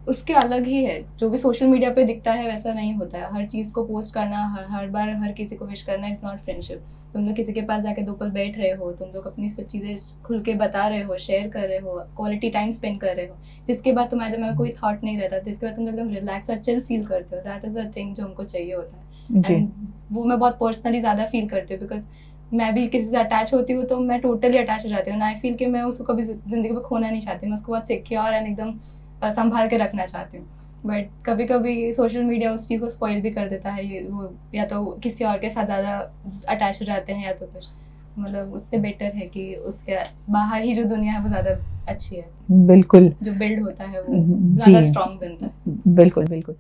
उसके अलग ही है। जो भी सोशल मीडिया पे दिखता है वैसा नहीं होता है। हर चीज़ को पोस्ट करना, हर बार हर किसी को विश करना इज नॉट फ्रेंडशिप। तुम लोग किसी के पास जाके दो पल बैठ रहे हो, तुम लोग अपनी सब चीज़ें खुल के बता रहे हो, शेयर कर रहे हो, क्वालिटी टाइम स्पेंड कर रहे हो, जिसके बाद तुम्हारे दिमाग में कोई थॉट नहीं रहता, जिसके बाद तुम एकदम रिलैक्स और चिल फील करते हो। दैट इज द थिंग जो हमको चाहिए होता है। एंड वो मैं बहुत पर्सनली ज़्यादा फील करती हूँ, बिकॉज मैं भी किसी से अटैच होती हूँ तो मैं टोटली अटैच हो जाती हूँ। आई फील कि मैं उसको कभी जिंदगी में खोना नहीं चाहती, मैं उसको बहुत सिक्योर एंड एकदम संभाल के रखना चाहती हूँ। बट कभी कभी सोशल मीडिया उस चीज़ को स्पॉइल भी कर देता है, ये वो या तो किसी और के साथ ज़्यादा अटैच हो जाते हैं या तो कुछ, मतलब उससे बेटर है कि उसके बाहर ही जो दुनिया है वो ज़्यादा अच्छी है, बिल्कुल, जो बिल्ड होता है वो जी। ज़्यादा स्ट्रांग बनता है। बिल्कुल बिल्कुल।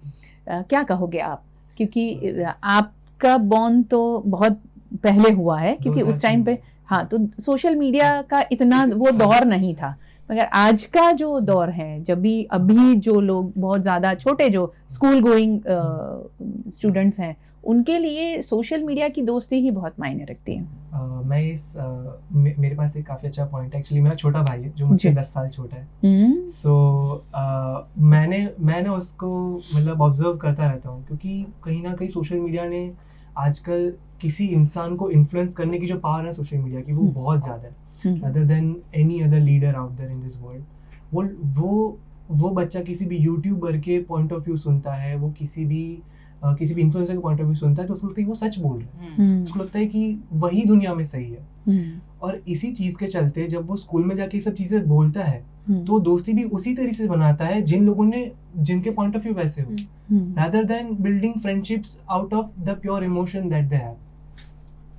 क्या कहोगे आप, क्योंकि आपका बॉन्ड तो बहुत पहले हुआ है, क्योंकि उस टाइम पे हाँ तो सोशल मीडिया का इतना वो दौर नहीं था, मगर आज का जो दौर है, जब भी अभी जो लोग बहुत ज़्यादा छोटे जो स्कूल गोइंग स्टूडेंट्स हैं, उनके लिए सोशल मीडिया की दोस्ती ही बहुत मायने रखती है। मैं मेरे पास एक काफ़ी अच्छा पॉइंट है। एक्चुअली मेरा छोटा भाई है जो मुझसे 10 साल छोटा है। सो मैं ना उसको मतलब ऑब्जर्व करता रहता हूँ, क्योंकि कहीं ना कहीं सोशल मीडिया ने आजकल किसी इंसान को इन्फ्लुएंस करने की जो पावर है सोशल मीडिया की, वो बहुत ज़्यादा है, rather than any other leader out there in this world। वो बच्चा किसी भी यूट्यूबर के पॉइंट ऑफ व्यू सुनता है, वो किसी भी इन्फ्लुएंसर के पॉइंट ऑफ व्यू सुनता है, तो उसको लगता है कि वो सच बोल रहे हैं, उसको लगता है कि वही दुनिया में सही है। और इसी चीज़ के चलते जब वो स्कूल में जाके ये सब चीज़ें बोलता है, तो दोस्ती भी उसी तरीके से बनाता है जिनके पॉइंट ऑफ व्यू वैसे हो, rather than building friendships out of the pure emotion that they have।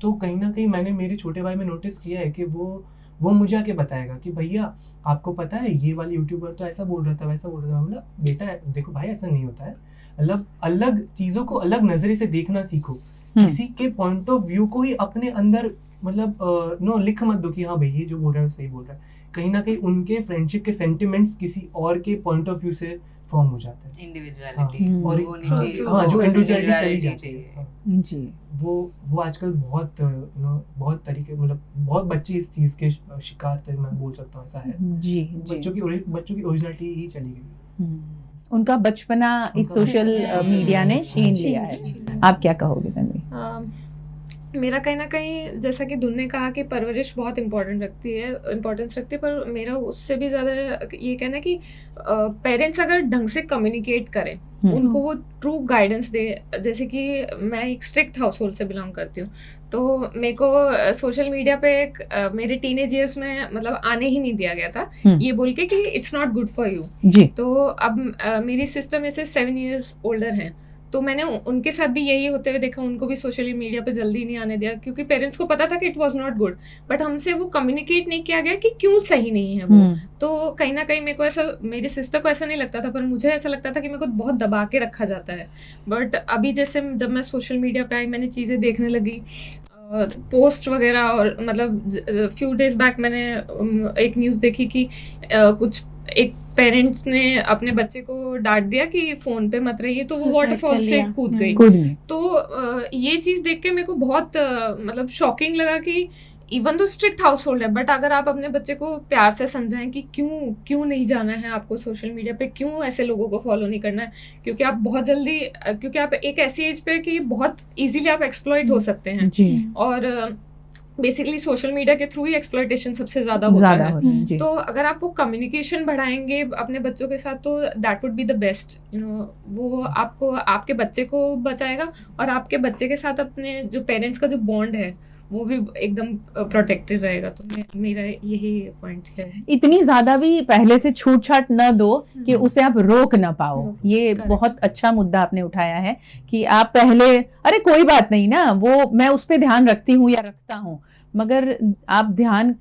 तो कहीं ना कहीं मैंने मेरे छोटे भाई में नोटिस किया है कि वो मुझे आके बताएगा कि भैया आपको पता है ये वाला यूट्यूबर तो ऐसा बोल रहा था, वैसा बोल रहा था। मतलब बेटा देखो भाई, ऐसा नहीं होता है, मतलब अलग चीज़ों को अलग नज़रिए से देखना सीखो, किसी के पॉइंट ऑफ व्यू को ही अपने अंदर मतलब लिख मत दो कि हाँ भाई ये जो बोल रहा है सही बोल रहा है। कहीं ना कहीं उनके फ्रेंडशिप के सेंटिमेंट्स किसी और के पॉइंट ऑफ व्यू से फॉर्म हो जाते हैं। इंडिविजुअलिटी और जो इंडिविजुअलिटी चली जाती है जी, वो आजकल बहुत तरीके, मतलब बहुत बच्चे इस चीज़ के शिकार थे, मैं बोल सकता हूँ, ऐसा है। जी बच्चों की ओरिजिनलिटी ही चली गई। उनका बचपना इस सोशल मीडिया ने छीन लिया है। आप क्या कहोगे तन्वी? मेरा कहीं ना कहीं, जैसा कि दुन ने कहा कि परवरिश बहुत इम्पोर्टेंस रखती है, पर मेरा उससे भी ज़्यादा ये कहना है कि पेरेंट्स अगर ढंग से कम्युनिकेट करें, उनको वो ट्रू गाइडेंस दे। जैसे कि मैं एक स्ट्रिक्ट हाउस होल्ड से बिलोंग करती हूँ, तो मेरे को सोशल मीडिया पे मेरे टीनेज ईयर्स में मतलब आने ही नहीं दिया गया था, ये बोल के कि it's not good for you. तो अब मेरी सिस्टर में से 7 years ओल्डर हैं, तो मैंने उनके साथ भी यही होते हुए देखा, उनको भी सोशल मीडिया पे जल्दी नहीं आने दिया, क्योंकि पेरेंट्स को पता था कि it was not good, but हमसे वो कम्युनिकेट नहीं किया गया कि क्यों सही नहीं है वो। तो कहीं ना कहीं मेरे को ऐसा, मेरी सिस्टर को ऐसा नहीं लगता था, पर मुझे ऐसा लगता था कि मेरे को बहुत दबा के रखा जाता है। बट अभी जैसे जब मैं सोशल मीडिया पे आई, मैंने चीज़ें देखने लगी, पोस्ट वगैरह, और मतलब फ्यू डेज बैक मैंने एक न्यूज़ देखी कि कुछ एक पेरेंट्स ने अपने बच्चे को डांट दिया कि फोन पे मत रहिए, तो वो वाटरफॉल से कूद गई। तो ये चीज़ देख के मेरे को बहुत मतलब शॉकिंग लगा कि इवन तो स्ट्रिक्ट हाउस होल्ड है, बट अगर आप अपने बच्चे को प्यार से समझाएं कि क्यों नहीं जाना है आपको सोशल मीडिया पे, क्यों ऐसे लोगों को फॉलो नहीं करना है, क्योंकि आप बहुत जल्दी, क्योंकि आप एक ऐसी एज पे कि बहुत इजीली आप एक्सप्लॉइट हो सकते हैं जी। और बेसिकली सोशल मीडिया के थ्रू ही एक्सप्लॉइटेशन सबसे ज़्यादा होता है। तो अगर आप वो कम्युनिकेशन बढ़ाएंगे अपने बच्चों के साथ, तो that would be the best, वो आपको, आपके बच्चे को बचाएगा, और आपके बच्चे के साथ अपने जो पेरेंट्स का जो बॉन्ड है वो भी एकदम प्रोटेक्टेड रहेगा। तो मेरा यही पॉइंट है। इतनी ज्यादा भी पहले से छूट छाट न दो कि उसे आप रोक ना पाओ। ये बहुत अच्छा मुद्दा आपने उठाया है कि आप पहले, अरे कोई बात नहीं ना, वो मैं उस पर ध्यान रखती हूँ या रखता हूँ, मगर आप ध्यान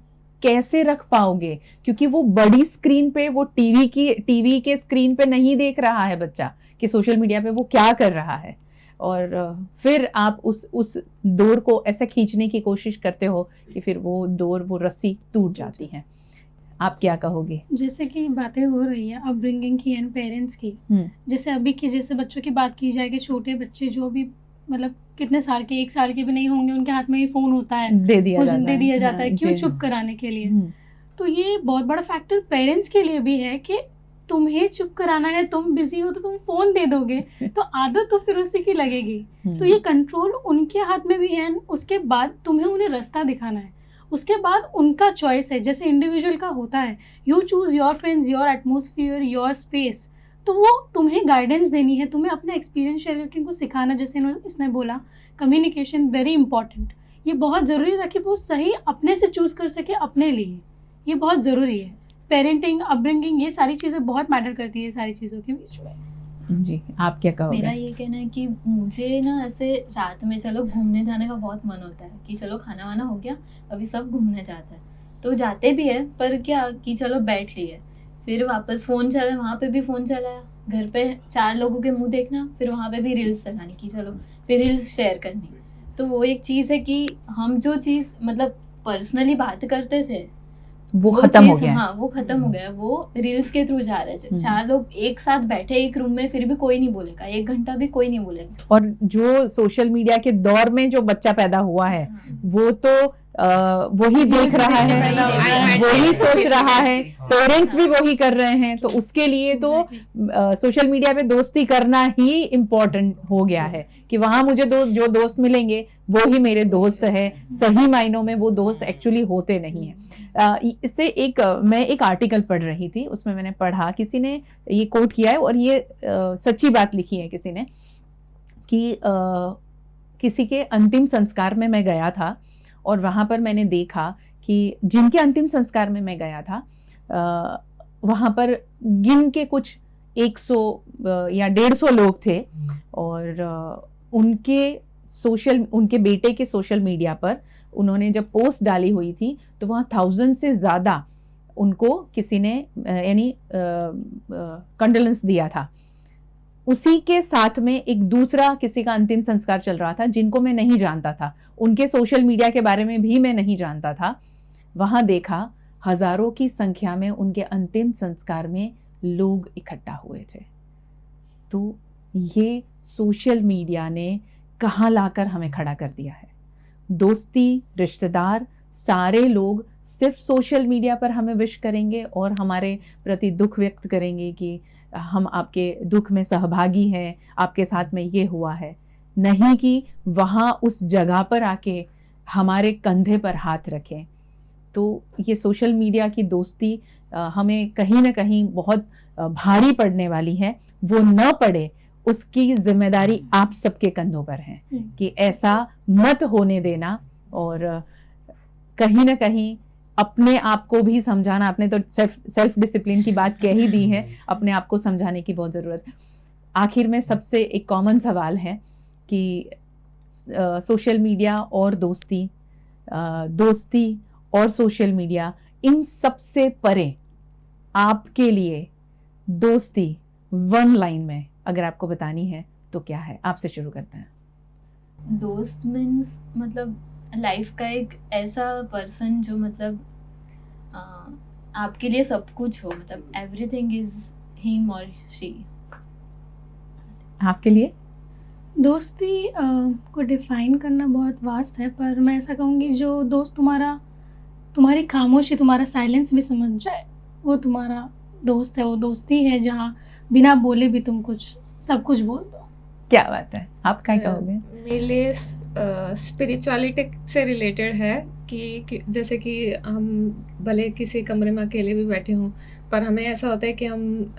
कैसे रख पाओगे, क्योंकि वो बड़ी स्क्रीन पे, वो टीवी के स्क्रीन पे नहीं देख रहा है बच्चा कि सोशल मीडिया पे वो क्या कर रहा है, और फिर आप उस डोर को ऐसे खींचने की कोशिश करते हो कि फिर वो डोर, वो रस्सी टूट जाती है। आप क्या कहोगे? जैसे कि बातें हो रही है अपब्रिंगिंग की एंड पेरेंट्स की, जैसे अभी की जैसे बच्चों की बात की जाए कि छोटे बच्चे जो भी मतलब कितने साल के, 1 साल के भी नहीं होंगे, उनके हाथ में ही फोन होता है, दे दिया जाता है क्यों? चुप कराने के लिए। तो ये बहुत बड़ा फैक्टर पेरेंट्स के लिए भी है कि तुम्हें चुप कराना है, तुम बिजी हो तो तुम फोन दे दोगे, तो आदत तो फिर उसी की लगेगी। तो ये कंट्रोल उनके हाथ में भी है। उसके बाद तुम्हें उन्हें रास्ता दिखाना है, उसके बाद उनका चॉइस है। जैसे इंडिविजुअल का होता है, you choose your friends, your atmosphere, your space, तो वो तुम्हें गाइडेंस देनी है, तुम्हें अपना एक्सपीरियंस शेयर करके उनको सिखाना। जैसे इसने बोला कम्युनिकेशन वेरी इंपॉर्टेंट, ये बहुत ज़रूरी है ताकि वो सही अपने से चूज़ कर सके अपने लिए, ये बहुत ज़रूरी है। पेरेंटिंग, अपब्रिंगिंग, ये सारी चीज़ें बहुत मैटर करती है सारी चीज़ों के बीच में। जी, आप क्या मेरा कहोगे? ये कहना है कि मुझे ना ऐसे रात में चलो घूमने जाने का बहुत मन होता है कि चलो खाना वाना हो गया, अभी सब घूमने जाते हैं, तो जाते भी है, पर क्या कि चलो बैठ लिए, फिर वापस फ़ोन चलाया, वहाँ पे भी फ़ोन चलाया, घर पे 4 लोगों के मुंह देखना, फिर वहाँ पे भी रील्स चलानी कि चलो फिर रील्स शेयर करनी। तो वो एक चीज़ है कि हम जो चीज़ मतलब पर्सनली बात करते थे वो खत्म हो चीज़, गया है। हाँ वो खत्म हो गया है, वो रील्स के थ्रू जा रहा है। हम्म। 4 लोग एक साथ बैठे एक रूम में, फिर भी कोई नहीं बोलेगा, 1 घंटा भी कोई नहीं बोलेगा। और जो सोशल मीडिया के दौर में जो बच्चा पैदा हुआ है, हाँ। वो तो वही देख रहा है, वही सोच रहा है, पेरेंट्स भी वही कर रहे हैं, तो उसके लिए तो सोशल मीडिया पे दोस्ती करना ही इम्पोर्टेंट हो गया है कि वहां मुझे जो दोस्त मिलेंगे वो ही मेरे दोस्त है। सही मायनों में वो दोस्त एक्चुअली होते नहीं है। इससे मैं एक आर्टिकल पढ़ रही थी, उसमें मैंने पढ़ा, किसी ने ये कोट किया है और ये सच्ची बात लिखी है किसी ने कि किसी के अंतिम संस्कार में मैं गया था और वहाँ पर मैंने देखा कि जिनके अंतिम संस्कार में मैं गया था वहाँ पर गिन के कुछ 100 या 150 लोग थे और उनके बेटे के सोशल मीडिया पर उन्होंने जब पोस्ट डाली हुई थी तो वहाँ 1000 से ज़्यादा उनको किसी ने यानी कंडोलेंस दिया था। उसी के साथ में एक दूसरा किसी का अंतिम संस्कार चल रहा था जिनको मैं नहीं जानता था, उनके सोशल मीडिया के बारे में भी मैं नहीं जानता था। वहाँ देखा हजारों की संख्या में उनके अंतिम संस्कार में लोग इकट्ठा हुए थे। तो ये सोशल मीडिया ने कहाँ लाकर हमें खड़ा कर दिया है। दोस्ती, रिश्तेदार, सारे लोग सिर्फ सोशल मीडिया पर हमें विश करेंगे और हमारे प्रति दुख व्यक्त करेंगे कि हम आपके दुख में सहभागी हैं, आपके साथ में ये हुआ है, नहीं कि वहाँ उस जगह पर आके हमारे कंधे पर हाथ रखें। तो ये सोशल मीडिया की दोस्ती हमें कहीं ना कहीं बहुत भारी पड़ने वाली है। वो न पड़े उसकी जिम्मेदारी आप सबके कंधों पर है कि ऐसा मत होने देना। और कहीं ना कहीं अपने आप को भी समझाना, आपने तो सेल्फ डिसिप्लिन की बात कह ही दी है, अपने आप को समझाने की बहुत ज़रूरत है। आखिर में सबसे एक कॉमन सवाल है कि सोशल मीडिया और दोस्ती, दोस्ती और सोशल मीडिया, इन सबसे परे आपके लिए दोस्ती वन लाइन में अगर आपको बतानी है तो क्या है? आपसे शुरू करते हैं। दोस्त मीन्स मतलब लाइफ का एक ऐसा पर्सन जो मतलब आपके लिए सब कुछ हो, मतलब एवरीथिंग इज हिम और शी। आपके लिए दोस्ती को डिफाइन करना बहुत वास्ट है, पर मैं ऐसा कहूँगी जो दोस्त तुम्हारी खामोशी, तुम्हारा साइलेंस भी समझ जाए, वो तुम्हारा दोस्त है। वो दोस्ती है जहाँ बिना बोले भी तुम सब कुछ बोल दो। क्या बात है, आप क्या कहोगे? मेरे लिए स्पिरिचुअलिटी से रिलेटेड है कि जैसे कि हम भले किसी कमरे में अकेले भी बैठे हों, पर हमें ऐसा होता है कि हम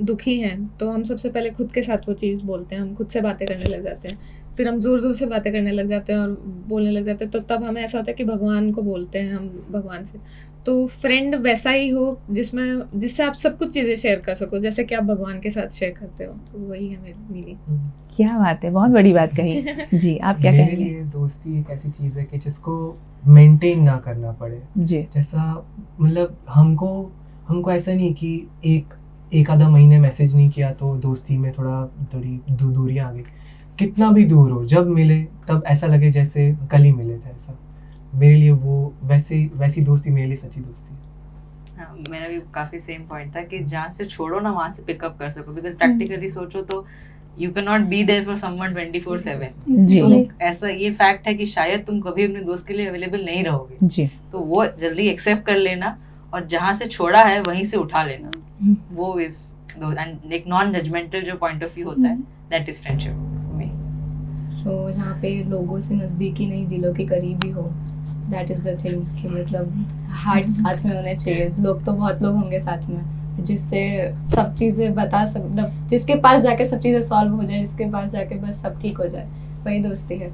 दुखी हैं तो हम सबसे पहले खुद के साथ वो चीज़ बोलते हैं, हम खुद से बातें करने लग जाते हैं, फिर हम ज़ोर ज़ोर से बातें करने लग जाते हैं और बोलने लग जाते हैं। तो तब हमें ऐसा होता है कि भगवान को बोलते हैं हम, भगवान से। तो फ्रेंड वैसा ही हो जिससे आप सब कुछ चीज़ें शेयर कर सको, जैसे कि आप भगवान के साथ शेयर करते हो। तो वही है मेरी मीनिंग। क्या बात है, बहुत बड़ी बात कही जी। आप क्या मेरे कहेंगे? लिए दोस्ती एक ऐसी चीज़ है कि जिसको मेंटेन ना करना पड़े। जी, जैसा मतलब हमको ऐसा नहीं कि एक आधा महीने मैसेज नहीं किया तो दोस्ती में थोड़ी दूरियां आ गई। कितना भी दूर हो, जब मिले तब ऐसा लगे जैसे कल ही मिले जैसा। मेरे लिए वो वैसी दोस्ती मेरे लिए सच्ची दोस्ती है। हाँ, मेरा भी काफी सेम पॉइंट था कि जहाँ से छोड़ो ना वहाँ से पिकअप कर सको, बिकॉज प्रैक्टिकली सोचो तो you can not be there for someone 24/7। जी, तो ऐसा ये फैक्ट है कि शायद तुम कभी अपने दोस्त के लिए अवेलेबल नहीं रहोगे, जी। तो वो जल्दी एक्सेप्ट कर लेना और जहाँ से छोड़ा है वहीं से उठा लेना। वो एंड एक नॉन जजमेंटल जो पॉइंट ऑफ व्यू होता है, that is friendship for me. तो जहाँ पे लोगों से नज़दीकी नहीं, दिलों के करीबी हो, दैट इज़ द थिंग कि मतलब हार्ट साथ में होने चाहिए। लोग तो बहुत लोग होंगे साथ में जिससे सब चीज़ें मतलब जिसके पास जाके सब चीज़ें सॉल्व हो जाए, जिसके पास जाके बस सब ठीक हो जाए, वही दोस्ती है।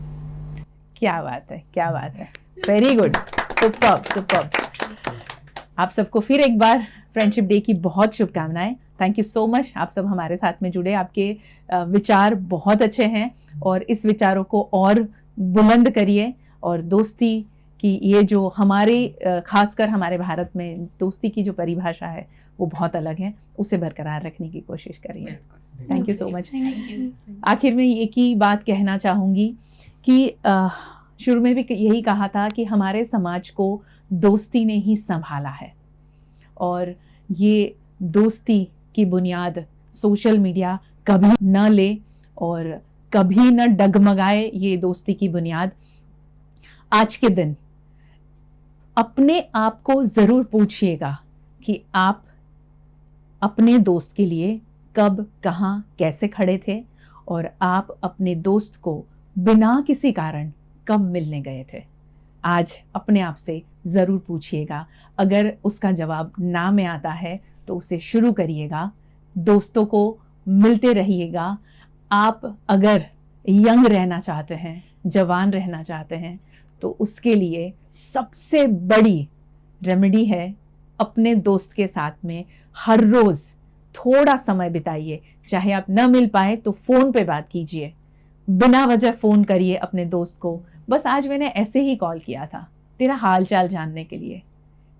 क्या बात है, क्या बात है, वेरी गुड, सुपर्ब। आप सबको फिर एक बार फ्रेंडशिप डे की बहुत शुभकामनाएं। थैंक यू सो मच, आप सब हमारे साथ में जुड़े, आपके विचार बहुत अच्छे हैं और इस विचारों को और बुलंद करिए और दोस्ती की ये जो हमारे खासकर हमारे भारत में दोस्ती की जो परिभाषा है वो बहुत अलग है, उसे बरकरार रखने की कोशिश करिए। Thank you so much. आखिर में एक ही बात कहना चाहूँगी कि शुरू में भी यही कहा था कि हमारे समाज को दोस्ती ने ही संभाला है और ये दोस्ती की बुनियाद सोशल मीडिया कभी न ले और कभी न डगमगाए। ये दोस्ती की बुनियाद आज के दिन अपने आप को ज़रूर पूछिएगा कि आप अपने दोस्त के लिए कब, कहाँ, कैसे खड़े थे और आप अपने दोस्त को बिना किसी कारण कब मिलने गए थे। आज अपने आप से ज़रूर पूछिएगा। अगर उसका जवाब ना में आता है तो उसे शुरू करिएगा, दोस्तों को मिलते रहिएगा। आप अगर यंग रहना चाहते हैं, जवान रहना चाहते हैं, तो उसके लिए सबसे बड़ी रेमेडी है अपने दोस्त के साथ में हर रोज़ थोड़ा समय बिताइए। चाहे आप न मिल पाए तो फ़ोन पे बात कीजिए, बिना वजह फ़ोन करिए अपने दोस्त को, बस आज मैंने ऐसे ही कॉल किया था तेरा हाल चाल जानने के लिए।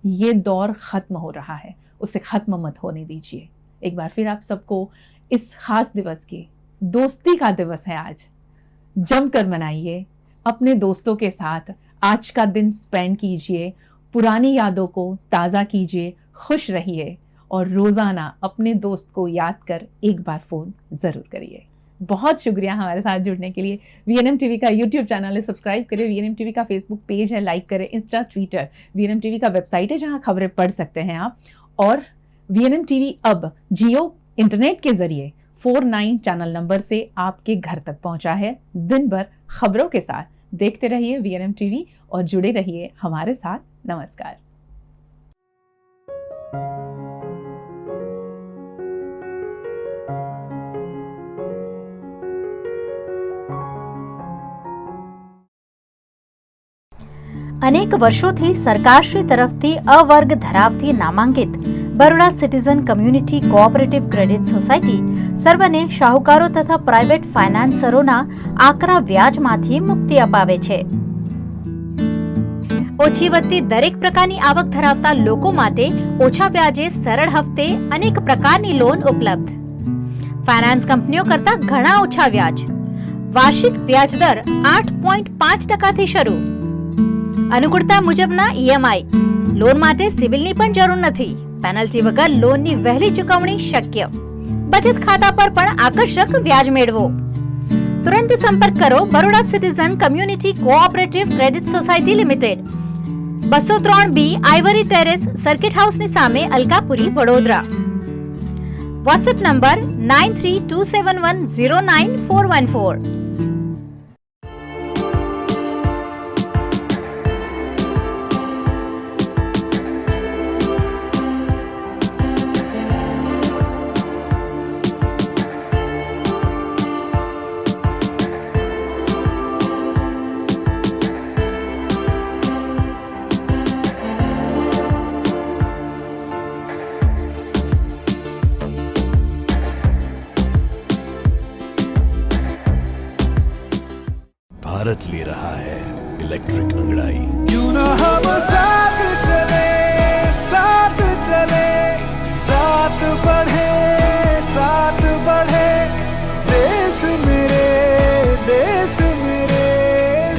ये दौर ख़त्म हो रहा है, उसे ख़त्म मत होने दीजिए। एक बार फिर आप सबको इस ख़ास दिवस की, दोस्ती का दिवस है आज, जमकर मनाइए, अपने दोस्तों के साथ आज का दिन स्पेंड कीजिए, पुरानी यादों को ताज़ा कीजिए, खुश रहिए और रोज़ाना अपने दोस्त को याद कर एक बार फ़ोन ज़रूर करिए। बहुत शुक्रिया हमारे साथ जुड़ने के लिए। VNM TV का YouTube चैनल है, सब्सक्राइब करें। VNM TV का Facebook पेज है, लाइक करें। इंस्टा, ट्विटर, VNM TV का वेबसाइट है जहां खबरें पढ़ सकते हैं आप। और VNM TV अब जियो इंटरनेट के जरिए 49 चैनल नंबर से आपके घर तक पहुंचा है। दिन भर खबरों के साथ देखते रहिए VNM TV और जुड़े रहिए हमारे साथ। नमस्कार। અનેક વર્ષોથી સરકારશ્રી તરફથી અવર્ગ ધરાવતી નામાંકિત Baroda citizen community cooperative credit society સર્વને શાહુકારો તથા પ્રાઇવેટ ફાઇનાન્સરોના આકરા વ્યાજમાંથી મુક્તિ અપાવે છે। ઓછી વત્તી દરેક પ્રકારની આવક ધરાવતા લોકો માટે ઓછા વ્યાજે સરળ હપ્તે અનેક પ્રકારની લોન ઉપલબ્ધ। ફાઇનાન્સ કંપનીઓ કરતા ઘણા ઓછા વ્યાજ। વાર્ષિક વ્યાજ દર 8.5% શરૂ। अनुकूलता मुजबना EMI। लोन माटे सिविलनी पण जरूर नथी। पेनल्टी वगर लोननी वहेली चुकवणी शक्य। बचत खाता पर पण आकर्षक व्याज मेळवो। तुरंत संपर्क करो Baroda citizen community cooperative credit society limited, 203B Ivory terrace, circuit house ની સામે, અલકાપુરી, વડોદરા। WhatsApp number 9327109414। भारत ले रहा है इलेक्ट्रिक अंगड़ाई। क्यों ना हम साथ चले, साथ चले, साथ बढ़े, साथ बढ़े, देश मेरे, देश मेरे।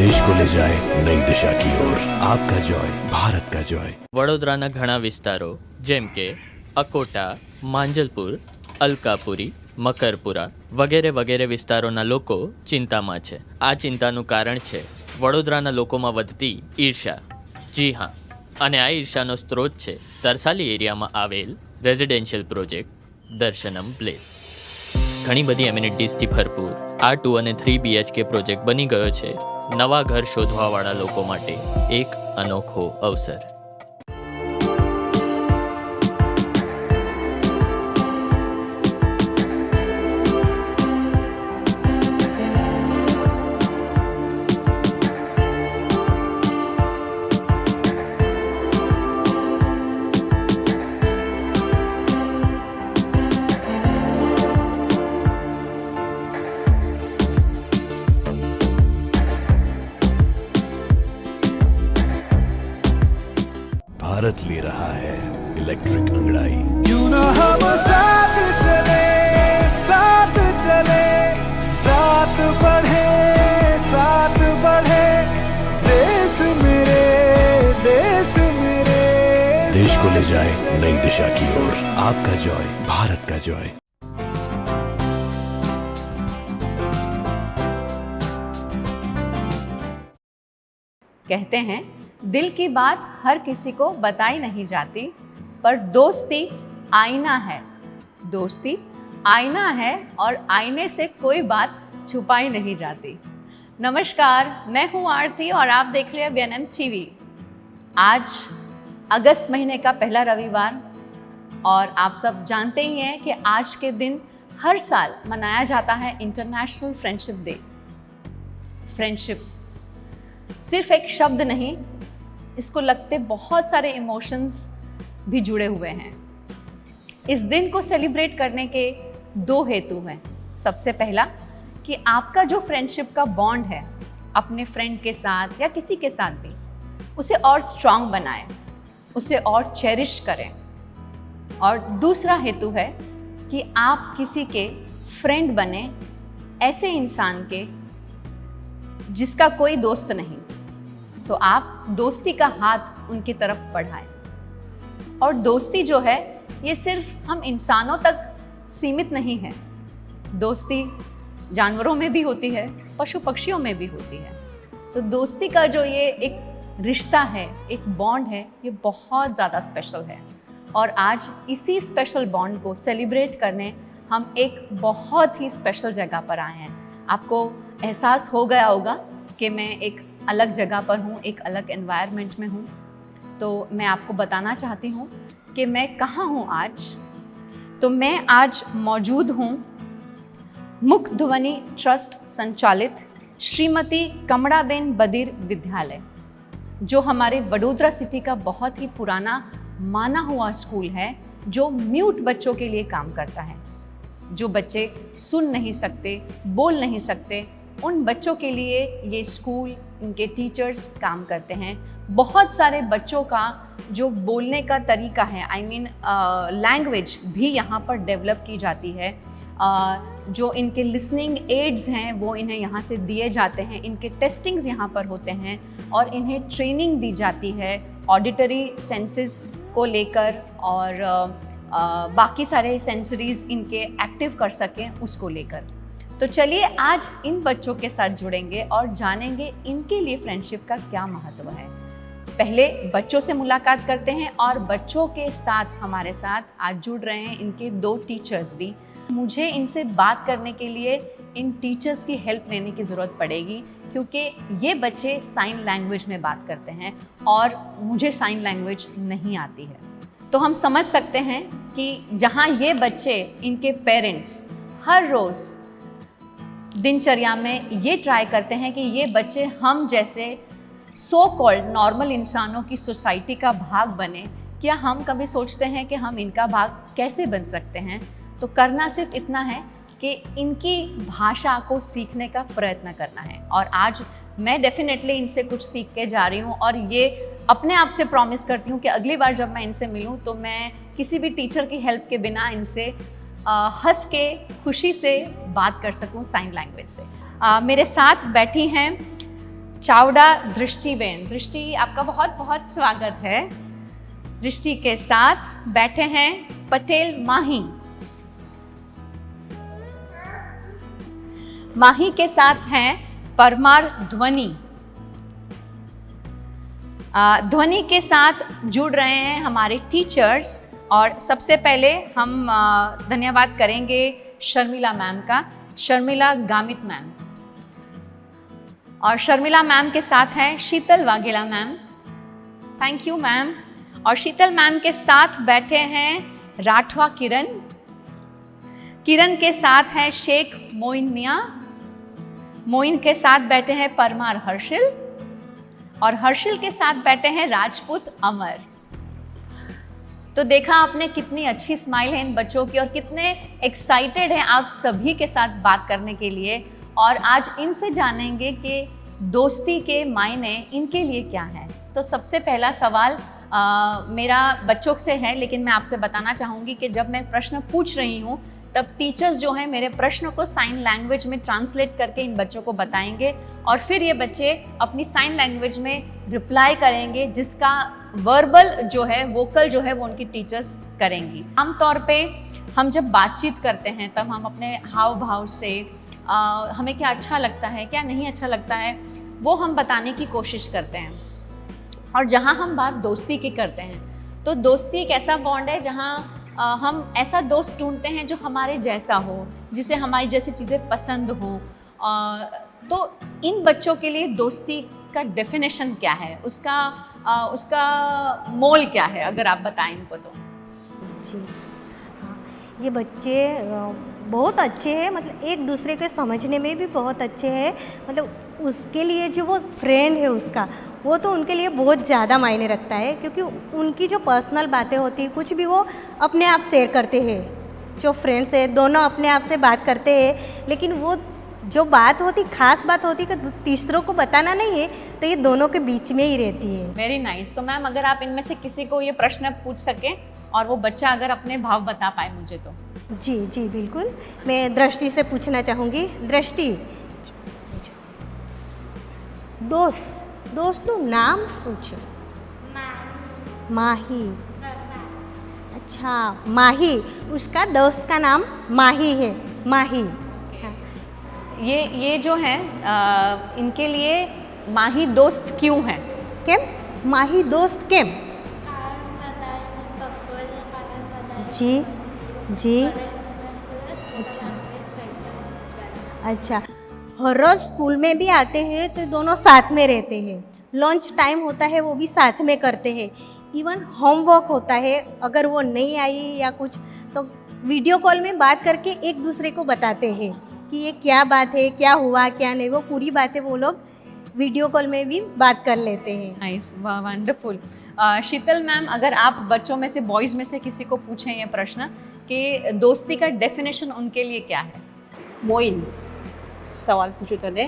देश को ले जाए नई दिशा की ओर। आपका जॉय, भारत का जॉय। વડોદરાના ઘણા વિસ્તારો જેમ કે અકોટા, માંજલપુર, અલકાપુરી, મકરપુરા વગેરે વગેરે વિસ્તારોના લોકો ચિંતામાં છે। આ ચિંતાનું કારણ છે વડોદરાના લોકોમાં વધતી ઈર્ષા। જી હા, અને આ ઈર્ષાનો સ્ત્રોત છે તરસાલી એરિયામાં આવેલ રેઝિડેન્શિયલ પ્રોજેક્ટ દર્શનમ પ્લેસ। ઘણી બધી એમ્યુનિટીઝથી ભરપૂર આ 2 અને 3 BHK પ્રોજેક્ટ બની ગયો છે નવા ઘર શોધવાવાળા લોકો માટે એક અનોખો અવસર। भारत ले रहा है इलेक्ट्रिक अंगड़ाई। क्यों ना हम साथ चले, साथ चले, साथ बढ़े, साथ बढ़े, देश मेरे, देश मेरे। देश को ले जाए नई दिशा की ओर, आपका जॉय, भारत का जॉय। कहते हैं दिल की बात हर किसी को बताई नहीं जाती, पर दोस्ती आईना है। दोस्ती आईना है और आईने से कोई बात छुपाई नहीं जाती। नमस्कार, मैं हूँ आरती और आप देख रहे हैं BNM TV। आज अगस्त महीने का पहला रविवार और आप सब जानते ही हैं कि आज के दिन हर साल मनाया जाता है इंटरनेशनल फ्रेंडशिप डे। फ्रेंडशिप सिर्फ एक शब्द नहीं, इसको लगते बहुत सारे इमोशंस भी जुड़े हुए हैं। इस दिन को सेलिब्रेट करने के 2 हेतु हैं। सबसे पहला कि आपका जो फ्रेंडशिप का बॉन्ड है अपने फ्रेंड के साथ या किसी के साथ भी, उसे और स्ट्रांग बनाएं, उसे और चेरिश करें। और दूसरा हेतु है कि आप किसी के फ्रेंड बने, ऐसे इंसान के जिसका कोई दोस्त नहीं, तो आप दोस्ती का हाथ उनकी तरफ बढ़ाएं। और दोस्ती जो है ये सिर्फ हम इंसानों तक सीमित नहीं है, दोस्ती जानवरों में भी होती है, पशु पक्षियों में भी होती है। तो दोस्ती का जो ये एक रिश्ता है, एक बॉन्ड है, ये बहुत ज़्यादा स्पेशल है। और आज इसी स्पेशल बॉन्ड को सेलिब्रेट करने हम एक बहुत ही स्पेशल जगह पर आए हैं। आपको एहसास हो गया होगा कि मैं एक अलग जगह पर हूँ, एक अलग एनवायरनमेंट में हूँ। तो मैं आपको बताना चाहती हूँ कि मैं कहाँ हूँ आज। तो मैं आज मौजूद हूँ मुख ध्वनि ट्रस्ट संचालित श्रीमती कमड़ाबेन बदिर विद्यालय, जो हमारे वडोदरा सिटी का बहुत ही पुराना माना हुआ स्कूल है, जो म्यूट बच्चों के लिए काम करता है। जो बच्चे सुन नहीं सकते, बोल नहीं सकते, उन बच्चों के लिए ये स्कूल, इनके टीचर्स काम करते हैं। बहुत सारे बच्चों का जो बोलने का तरीका है, लैंग्वेज भी यहाँ पर डेवलप की जाती है। जो इनके लिसनिंग एड्स हैं वो इन्हें यहाँ से दिए जाते हैं। इनके टेस्टिंग्स यहाँ पर होते हैं और इन्हें ट्रेनिंग दी जाती है ऑडिटरी सेंसेस को लेकर, और बाकी सारे सेंसरीज इनके एक्टिव कर सकें उसको लेकर। तो चलिए आज इन बच्चों के साथ जुड़ेंगे और जानेंगे इनके लिए फ्रेंडशिप का क्या महत्व है। पहले बच्चों से मुलाकात करते हैं और बच्चों के साथ हमारे साथ आज जुड़ रहे हैं इनके 2 टीचर्स भी। मुझे इनसे बात करने के लिए इन टीचर्स की हेल्प लेने की ज़रूरत पड़ेगी, क्योंकि ये बच्चे साइन लैंग्वेज में बात करते हैं और मुझे साइन लैंग्वेज नहीं आती है। तो हम समझ सकते हैं कि जहाँ ये बच्चे, इनके पेरेंट्स हर रोज़ दिनचर्या में ये ट्राई करते हैं कि ये बच्चे हम जैसे सो कॉल्ड नॉर्मल इंसानों की सोसाइटी का भाग बने, क्या हम कभी सोचते हैं कि हम इनका भाग कैसे बन सकते हैं? तो करना सिर्फ इतना है कि इनकी भाषा को सीखने का प्रयत्न करना है। और आज मैं डेफिनेटली इनसे कुछ सीख के जा रही हूँ और ये अपने आप से प्रॉमिस करती हूँ कि अगली बार जब मैं इनसे मिलूँ तो मैं किसी भी टीचर की हेल्प के बिना इनसे हंस के खुशी से बात कर सकूं साइन लैंग्वेज से। मेरे साथ बैठी हैं चावड़ा दृष्टिबेन। दृष्टि, आपका बहुत बहुत स्वागत है। दृष्टि के साथ बैठे हैं पटेल माही। माही के साथ हैं परमार ध्वनि। ध्वनि के साथ जुड़ रहे हैं हमारे टीचर्स। और सबसे पहले हम धन्यवाद करेंगे शर्मिला मैम का, शर्मिला गामित मैम। और शर्मिला मैम के साथ हैं Sheetal Vaghela ma'am. Thank you ma'am. और शीतल मैम के साथ बैठे हैं राठवा किरण। किरण के साथ हैं शेख मोइन मियाँ। मोइन के साथ बैठे हैं परमार हर्षिल। और हर्षिल के साथ बैठे हैं राजपूत अमर। तो देखा आपने कितनी अच्छी स्माइल है इन बच्चों की और कितने एक्साइटेड हैं आप सभी के साथ बात करने के लिए। और आज इनसे जानेंगे कि दोस्ती के मायने इनके लिए क्या हैं। तो सबसे पहला सवाल मेरा बच्चों से है, लेकिन मैं आपसे बताना चाहूँगी कि जब मैं प्रश्न पूछ रही हूँ तब टीचर्स जो हैं मेरे प्रश्न को साइन लैंग्वेज में ट्रांसलेट करके इन बच्चों को बताएंगे और फिर ये बच्चे अपनी साइन लैंग्वेज में रिप्लाई करेंगे, जिसका वर्बल जो है, वोकल जो है वो उनकी टीचर्स करेंगी। आमतौर पे हम जब बातचीत करते हैं तब हम अपने हाव भाव से हमें क्या अच्छा लगता है, क्या नहीं अच्छा लगता है, वो हम बताने की कोशिश करते हैं। और जहाँ हम बात दोस्ती की करते हैं तो दोस्ती एक ऐसा बॉन्ड है जहाँ हम ऐसा दोस्त ढूंढते हैं जो हमारे जैसा हो, जिसे हमारी जैसी चीज़ें पसंद हो। तो इन बच्चों के लिए दोस्ती का डेफिनेशन क्या है, उसका मोल क्या है, अगर आप बताएं इनको तो। जी हाँ, ये बच्चे बहुत अच्छे हैं, मतलब एक दूसरे को समझने में भी बहुत अच्छे हैं। मतलब उसके लिए जो वो फ्रेंड है उसका, वो तो उनके लिए बहुत ज़्यादा मायने रखता है, क्योंकि उनकी जो पर्सनल बातें होती हैं, कुछ भी वो अपने आप शेयर करते हैं। जो फ्रेंड्स है दोनों अपने आप से बात करते हैं, लेकिन वो जो बात होती, खास बात होती कि तीसरों को बताना नहीं है, तो ये दोनों के बीच में ही रहती है। Very nice. तो मैम अगर आप इनमें से किसी को ये प्रश्न पूछ सकें और वो बच्चा अगर अपने भाव बता पाए मुझे तो। जी जी बिल्कुल, मैं दृष्टि से पूछना चाहूँगी। दृष्टि, दोस्तનું નામ શું છે? माही। अच्छा, माही, उसका दोस्त का नाम माही है, माही। ये जो है इनके लिए माही दोस्त क्यों है? केम माही दोस्त केम? जी जी, अच्छा अच्छा। हर रोज़ स्कूल में भी आते हैं तो दोनों साथ में रहते हैं। लंच टाइम होता है वो भी साथ में करते हैं। इवन होमवर्क होता है, अगर वो नहीं आई या कुछ तो वीडियो कॉल में बात करके एक दूसरे को बताते हैं कि ये क्या बात है, क्या हुआ क्या नहीं, वो पूरी बातें वो लोग वीडियो कॉल में भी बात कर लेते हैं। Nice, wonderful. शीतल मैम, अगर आप बच्चों में से, बॉयज़ में से किसी को पूछें ये प्रश्न कि दोस्ती का डेफिनेशन उनके लिए क्या है? મોઈન સવાલ પૂછું તને।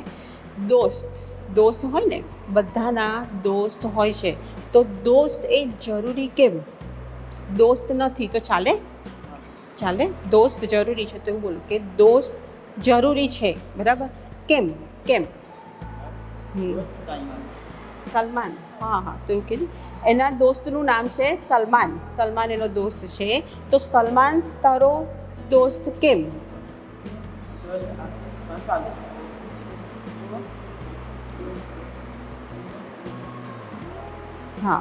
દોસ્ત હોય ને, બધાના દોસ્ત હોય છે, તો દોસ્ત એ જરૂરી કેમ? દોસ્ત નથી તો ચાલે? દોસ્ત જરૂરી છે તો એવું બોલું કે દોસ્ત જરૂરી છે, બરાબર? કેમ? સલમાન, હા તો એવું કીધું। એના દોસ્તનું નામ છે સલમાન એનો દોસ્ત છે, તો સલમાન તારો દોસ્ત કેમ? હા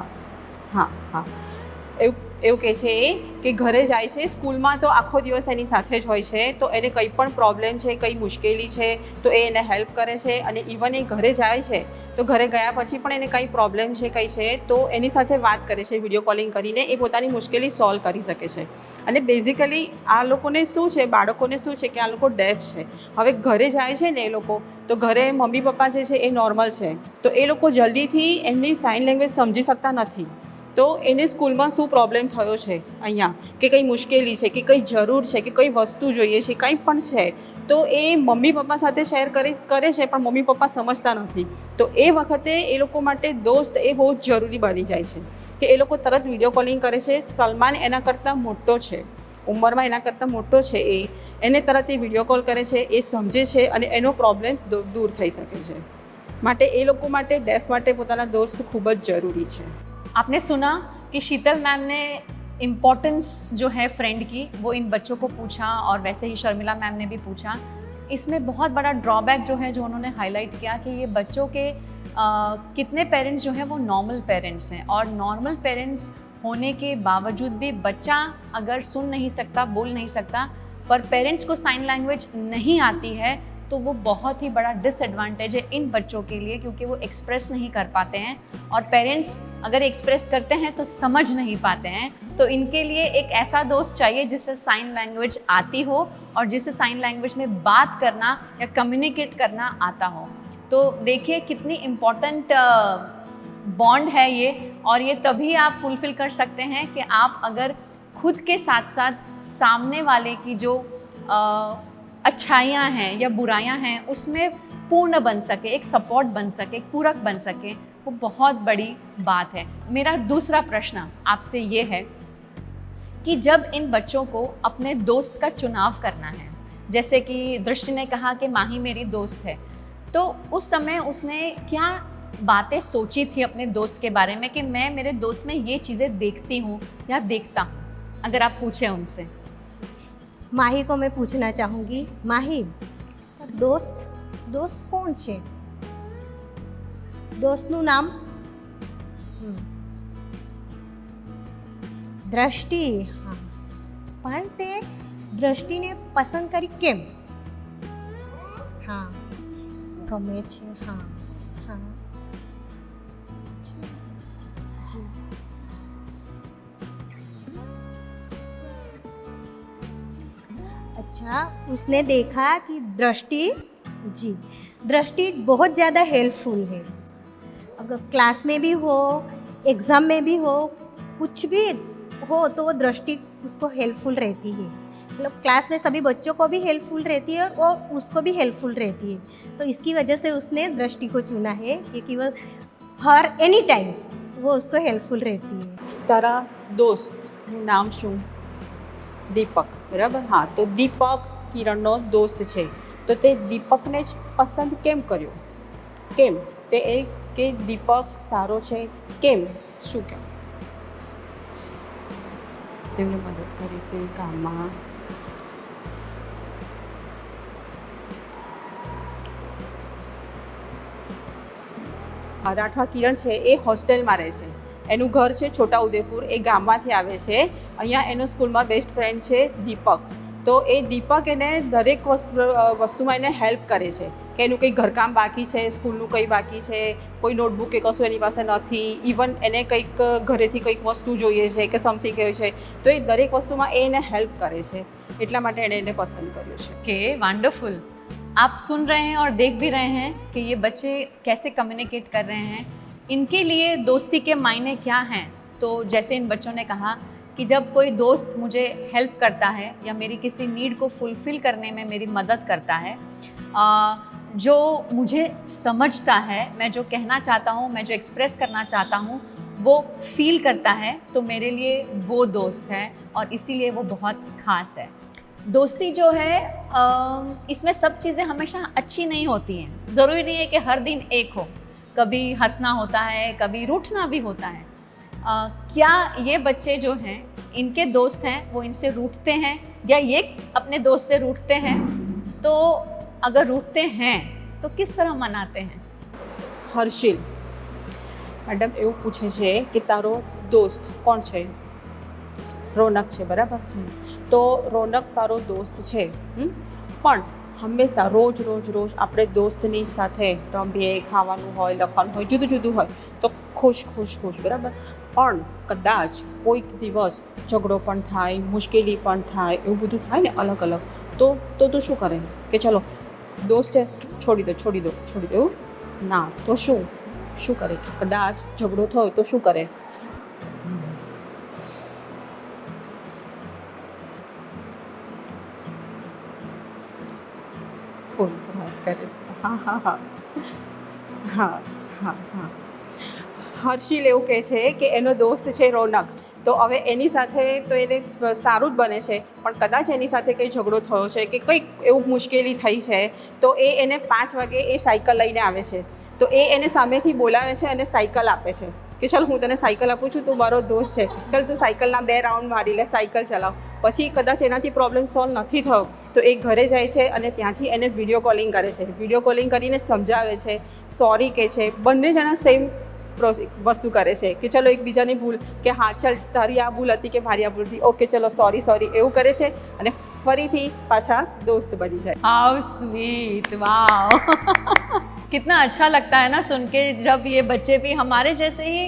એવું કહે છે કે ઘરે જાય છે, સ્કૂલમાં તો આખો દિવસ એની સાથે જ હોય છે, તો એને કંઈ પણ પ્રોબ્લેમ છે, કંઈ મુશ્કેલી છે તો એ એને હેલ્પ કરે છે। અને ઇવન એ ઘરે જાય છે તો ઘરે ગયા પછી પણ એને કંઈ પ્રોબ્લેમ છે, કંઈ છે તો એની સાથે વાત કરે છે, વિડીયો કોલિંગ કરીને એ પોતાની મુશ્કેલી સોલ્વ કરી શકે છે। અને બેઝિકલી આ લોકોને શું છે, બાળકોને શું છે કે આ લોકો ડેફ છે। હવે ઘરે જાય છે ને એ લોકો, તો ઘરે મમ્મી પપ્પા જે છે એ નોર્મલ છે, તો એ લોકો જલ્દીથી એમની સાઇન લેંગ્વેજ સમજી શકતા નથી। તો એને સ્કૂલમાં શું પ્રોબ્લેમ થયો છે અહીંયા, કે કંઈ મુશ્કેલી છે, કે કંઈ જરૂર છે, કે કંઈ વસ્તુ જોઈએ છે, કંઈ પણ છે, તો એ મમ્મી પપ્પા સાથે શેર કરે છે, પણ મમ્મી પપ્પા સમજતા નથી। તો એ વખતે એ લોકો માટે દોસ્ત એ બહુ જ જરૂરી બની જાય છે કે એ લોકો તરત વિડીયો કોલિંગ કરે છે। સલમાન એના કરતાં મોટો છે, ઉંમરમાં એના કરતાં મોટો છે, એને તરત એ વિડીયો કોલ કરે છે, એ સમજે છે અને એનો પ્રોબ્લેમ દૂર થઈ શકે છે। માટે એ લોકો માટે, ડેફ માટે પોતાના દોસ્ત ખૂબ જ જરૂરી છે। आपने सुना कि शीतल मैम ने इम्पोर्टेंस जो है फ्रेंड की वो इन बच्चों को पूछा, और वैसे ही शर्मिला मैम ने भी पूछा। इसमें बहुत बड़ा ड्रॉबैक जो है जो उन्होंने हाईलाइट किया कि ये बच्चों के कितने पेरेंट्स जो हैं वो नॉर्मल पेरेंट्स हैं, और नॉर्मल पेरेंट्स होने के बावजूद भी बच्चा अगर सुन नहीं सकता, बोल नहीं सकता, पर पेरेंट्स को साइन लैंग्वेज नहीं आती है, तो वो बहुत ही बड़ा डिसएडवांटेज है इन बच्चों के लिए, क्योंकि वो एक्सप्रेस नहीं कर पाते हैं, और पेरेंट्स अगर एक्सप्रेस करते हैं तो समझ नहीं पाते हैं। तो इनके लिए एक ऐसा दोस्त चाहिए जिससे साइन लैंग्वेज आती हो और जिससे साइन लैंग्वेज में बात करना या कम्युनिकेट करना आता हो। तो देखिए कितनी इम्पॉर्टेंट बॉन्ड है ये, और ये तभी आप फुलफिल कर सकते हैं कि आप अगर खुद के साथ साथ सामने वाले की जो अच्छाइयाँ हैं या बुराइयाँ हैं उसमें पूर्ण बन सके, एक सपोर्ट बन सके, एक पूरक बन सके, वो बहुत बड़ी बात है। मेरा दूसरा प्रश्न आपसे ये है कि जब इन बच्चों को अपने दोस्त का चुनाव करना है, जैसे कि दृष्टि ने कहा कि माही मेरी दोस्त है, तो उस समय उसने क्या बातें सोची थी अपने दोस्त के बारे में कि मैं मेरे दोस्त में ये चीज़ें देखती हूँ या देखता हूँ? अगर आप पूछें उनसे। माही को मैं पूछना चाहूँगी, माही दोस्त दोस्त कौन છે? दोस्तનું નામ? દ્રષ્ટિ. હા, પણ તે દ્રષ્ટિને પસંદ કરી કેમ? હા, ગમે છે. હા હા જી. अच्छा, उसने देखा कि दृष्टि बहुत ज़्यादा हेल्पफुल है। अगर क्लास में भी हो, एग्ज़ाम में भी हो, कुछ भी हो तो वो दृष्टि उसको हेल्पफुल रहती है। मतलब क्लास में सभी बच्चों को भी हेल्पफुल रहती है और उसको भी हेल्पफुल रहती है। तो इसकी वजह से उसने दृष्टि को चुना है क्योंकि वो हर एनी टाइम वो उसको हेल्पफुल रहती है। તારા દોસ્તનું નામ શું? દીપક, બરાબર? હા, તો દીપક કિરણનો દોસ્ત છે, તો તે દીપકને જ પસંદ કેમ કર્યો? કેમ? તે એ કે દીપક સારો છે કેમ? શું કેમ? તેમને મદદ કરી તે કામમાં. રાઠવા કિરણ છે એ હોસ્ટેલમાં રહે છે. એનું ઘર છે છોટાઉદેપુર, એ ગામમાંથી આવે છે. અહીંયા એનો સ્કૂલમાં બેસ્ટ ફ્રેન્ડ છે દીપક. તો એ દીપક એને દરેક વસ્તુમાં એને હેલ્પ કરે છે કે એનું કંઈ ઘરકામ બાકી છે, સ્કૂલનું કંઈ બાકી છે, કોઈ નોટબુક કે કશું એની પાસે નથી, ઇવન એને કંઈક ઘરેથી કંઈક વસ્તુ જોઈએ છે કે સમથિંગ હોય છે, તો એ દરેક વસ્તુમાં એ એને હેલ્પ કરે છે. એટલા માટે એણે એને પસંદ કર્યો છે. Okay, wonderful. आप सुन रहे हैं और देख भी रहे हैं कि ये बच्चे कैसे कम्युनिकेट कर रहे हैं, इनके लिए दोस्ती के मायने क्या हैं। तो जैसे इन बच्चों ने कहा कि जब कोई दोस्त मुझे हेल्प करता है या मेरी किसी नीड को फुलफ़िल करने में मेरी मदद करता है, जो मुझे समझता है, मैं जो कहना चाहता हूँ, मैं जो एक्सप्रेस करना चाहता हूँ वो फील करता है, तो मेरे लिए वो दोस्त है और इसीलिए वो बहुत ख़ास है। दोस्ती जो है इसमें सब चीज़ें हमेशा अच्छी नहीं होती हैं। ज़रूरी नहीं है कि हर दिन एक हो, कभी हंसना होता है, कभी रूठना भी होता है। क्या ये बच्चे जो हैं इनके दोस्त हैं वो इनसे रूठते हैं या ये अपने दोस्त से रूठते हैं? तो अगर रूठते हैं तो किस तरह मनाते हैं? હર્ષિલ મેડમ એવું પૂછે છે કે તારો દોસ્ત કોણ છે? રોનક છે, બરાબર? તો રોનક તારો દોસ્ત છે, પણ હંમેશા રોજ આપણે દોસ્તની સાથે રમીએ, ખાવાનું હોય, લખવાનું હોય, જુદું જુદું હોય તો ખુશ, બરાબર? પણ કદાચ કોઈક દિવસ ઝઘડો પણ થાય, મુશ્કેલી પણ થાય, એવું બધું થાય ને અલગ અલગ, તો તું શું કરે કે ચલો દોસ્ત છે છોડી દો એવું ના, તો શું કરે? કદાચ ઝઘડો થયો તો શું કરે? હા હર્ષિલ એવું કહે છે કે એનો દોસ્ત છે રોનક, તો હવે એની સાથે તો એને સારું જ બને છે, પણ કદાચ એની સાથે કંઈ ઝઘડો થયો છે કે કંઈક એવું મુશ્કેલી થઈ છે, તો એને 5 વાગે એ સાયકલ લઈને આવે છે, તો એને સામેથી બોલાવે છે અને સાયકલ આપે છે કે ચાલ હું તને સાયકલ આપું છું, તું મારો દોસ્ત છે, ચાલ તું સાયકલના 2 રાઉન્ડ મારી લે, સાયકલ ચલાવ. પછી કદાચ એનાથી પ્રોબ્લેમ સોલ્વ નથી થયો તો એ ઘરે જાય છે અને ત્યાંથી એને વિડીયો કોલિંગ કરે છે, વિડીયો કોલિંગ કરીને સમજાવે છે, સોરી કહે છે. બંને જણા સેમ વસ્તુ કરે છે કે ચલો એકબીજાની ભૂલ કે હા ચાલ તારી આ ભૂલ હતી કે મારી આ ભૂલ હતી, ઓકે ચલો સોરી એવું કરે છે અને ફરીથી પાછા दोस्त बनी जाए। How sweet, wow. कितना अच्छा लगता है ना सुन के, जब ये बच्चे भी हमारे जैसे ही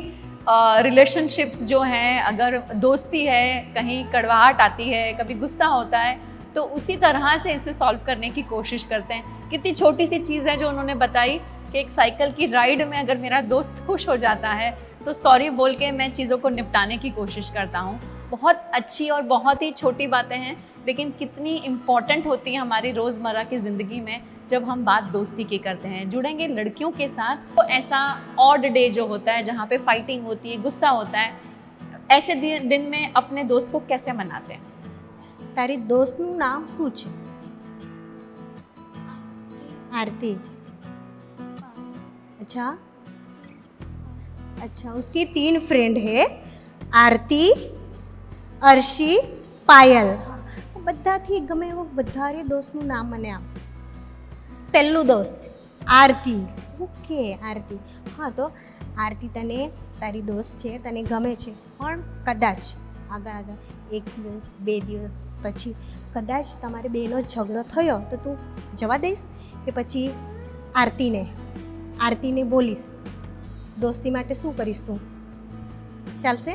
रिलेशनशिप्स जो हैं, अगर दोस्ती है, कहीं कड़वाहट आती है, कभी गुस्सा होता है, तो उसी तरह से इसे सॉल्व करने की कोशिश करते हैं। कितनी छोटी सी चीज़ है जो उन्होंने बताई कि एक साइकिल की राइड में अगर मेरा दोस्त खुश हो जाता है तो सॉरी बोल के मैं चीज़ों को निपटाने की कोशिश करता हूँ। बहुत अच्छी और बहुत ही छोटी बातें हैं लेकिन कितनी इम्पॉर्टेंट होती है हमारी रोज़मर्रा की ज़िंदगी में जब हम बात दोस्ती की करते हैं। जुड़ेंगे लड़कियों के साथ, तो ऐसा ऑड डे जो होता है जहाँ पे फाइटिंग होती है, गुस्सा होता है, ऐसे दिन में अपने दोस्त को कैसे मनाते हैं? તારી દોસ્તનું નામ શું છે? आरती। अच्छा अच्छा, उसकी 3 फ्रेंड है, आरती, अर्शी, पायल। બધાથી ગમે એવો વધારે દોસ્તનું નામ મને આપ। પહેલું દોસ્ત આરતી। ઓકે આરતી, હા તો આરતી તને તારી દોસ્ત છે, તને ગમે છે, પણ કદાચ આગળ એક દિવસ 2 દિવસ પછી કદાચ તમારે બેનો ઝઘડો થયો તો તું જવા દઈશ કે પછી આરતીને બોલીશ? દોસ્તી માટે શું કરીશ તું? ચાલશે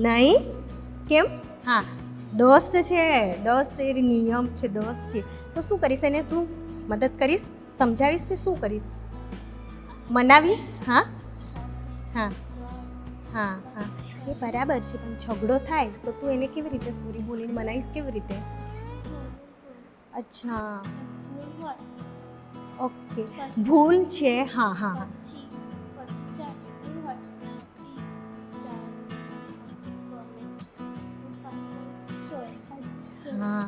નહીં? કેમ? હા, દોસ્ત છે, દોસ્ત એ નિયમ છે, દોસ્ત છે તો શું કરીશ? એને તું મદદ કરીશ, સમજાવીશ કે શું કરીશ? મનાવીશ? હા હા હા હા, એ બરાબર છે, પણ ઝઘડો થાય તો તું એને કેવી રીતે સોરી બોલીને મનાવીશ? કેવી રીતે? અચ્છા ઓકે, ભૂલ છે, હા હા હા हाँ,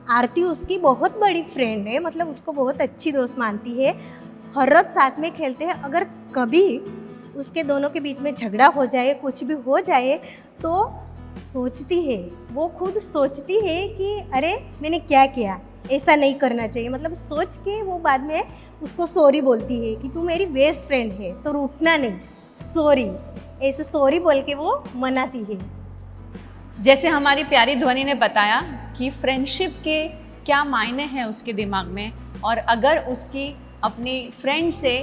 आरती उसकी बहुत बड़ी फ्रेंड है, मतलब उसको बहुत अच्छी दोस्त मानती है, हर रोज साथ में खेलते हैं। अगर कभी उसके दोनों के बीच में झगड़ा हो जाए, कुछ भी हो जाए तो सोचती है, वो खुद सोचती है कि अरे मैंने क्या किया, ऐसा नहीं करना चाहिए, मतलब सोच के वो बाद में उसको सॉरी बोलती है कि तू मेरी बेस्ट फ्रेंड है तो रूठना नहीं, सॉरी, ऐसे सॉरी बोल के वो मनाती है। जैसे हमारी प्यारी ध्वनि ने बताया कि फ्रेंडशिप के क्या मायने हैं उसके दिमाग में, और अगर उसकी अपनी फ्रेंड से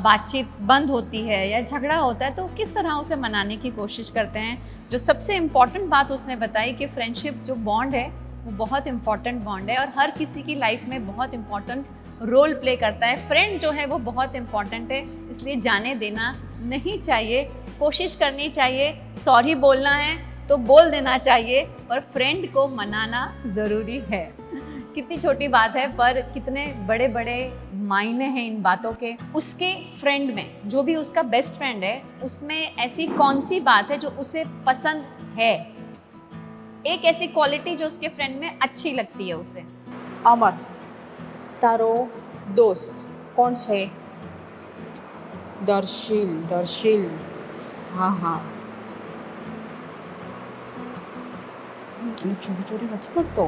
बातचीत बंद होती है या झगड़ा होता है तो किस तरह उसे मनाने की कोशिश करते हैं। जो सबसे इम्पॉर्टेंट बात उसने बताई कि फ्रेंडशिप जो बॉन्ड है वो बहुत इम्पॉर्टेंट बॉन्ड है और हर किसी की लाइफ में बहुत इम्पॉर्टेंट रोल प्ले करता है। फ्रेंड जो है वो बहुत इम्पॉर्टेंट है, इसलिए जाने देना नहीं चाहिए, कोशिश करनी चाहिए। सॉरी बोलना है तो बोल देना चाहिए, पर फ्रेंड को मनाना ज़रूरी है। कितनी छोटी बात है पर कितने बड़े बड़े मायने हैं इन बातों के। उसके फ्रेंड में, जो भी उसका बेस्ट फ्रेंड है, उसमें ऐसी कौन सी बात है जो उसे पसंद है, एक ऐसी क्वालिटी जो उसके फ्रेंड में अच्छी लगती है उसे। अमर, तारो दोस्त कौन है? दर्शिल, हाँ हाँ, ચોરી નથી કરતો,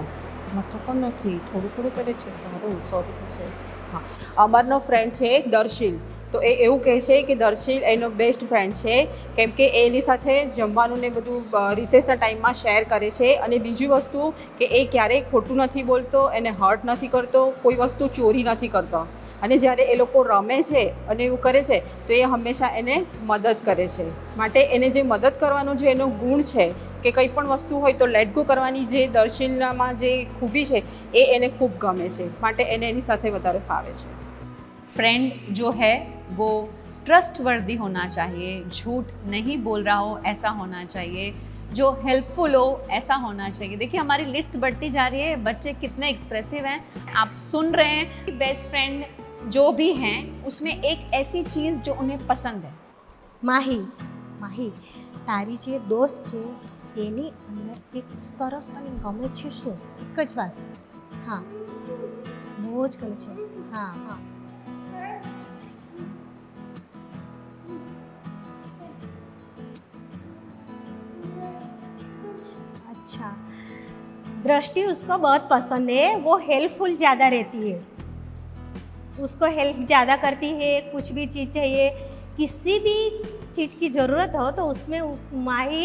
મતો પણ નથી, થોડું કરે છે, સારું, સોરી છે। હા, અમરનો ફ્રેન્ડ છે દર્શિલ, તો એ એવું કહે છે કે દર્શિલ એનો બેસ્ટ ફ્રેન્ડ છે, કેમ કે એની સાથે જમવાનું ને બધું રિસેસના ટાઈમમાં શેર કરે છે, અને બીજી વસ્તુ કે એ ક્યારેય ખોટું નથી બોલતો, એને હર્ટ નથી કરતો, કોઈ વસ્તુ ચોરી નથી કરતો, અને જ્યારે એ લોકો રમે છે અને એવું કરે છે તો એ હંમેશા એને મદદ કરે છે। માટે એને જે મદદ કરવાનો જે એનો ગુણ છે કે કંઈ પણ વસ્તુ હોય તો લેટ ગો કરવાની જે દર્શિલનામાં જે ખૂબી છે એ એને ખૂબ ગમે છે, માટે એને એની સાથે વધારે ફાવે છે। फ्रेंड जो है वो ट्रस्टवर्दी होना चाहिए, झूठ नहीं बोल रहा हो ऐसा होना चाहिए, जो हेल्पफुल हो ऐसा होना चाहिए। देखिए हमारी लिस्ट बढ़ती जा रही है, बच्चे कितने एक्सप्रेसिव हैं। आप सुन रहे हैं कि बेस्ट फ्रेंड जो भी हैं उसमें एक ऐसी चीज़ जो उन्हें पसंद है। माही तारी जे दोस्त છે તેની અંદર એક સરસ તને ગમે છે શું? એક જ વાત, હા બહુ જ ગમે છે, હા હા अच्छा, दृष्टि उसको बहुत पसंद है, वो हेल्पफुल ज़्यादा रहती है, उसको हेल्प ज़्यादा करती है। कुछ भी चीज़ चाहिए, किसी भी चीज़ की ज़रूरत हो तो उसमें उस माही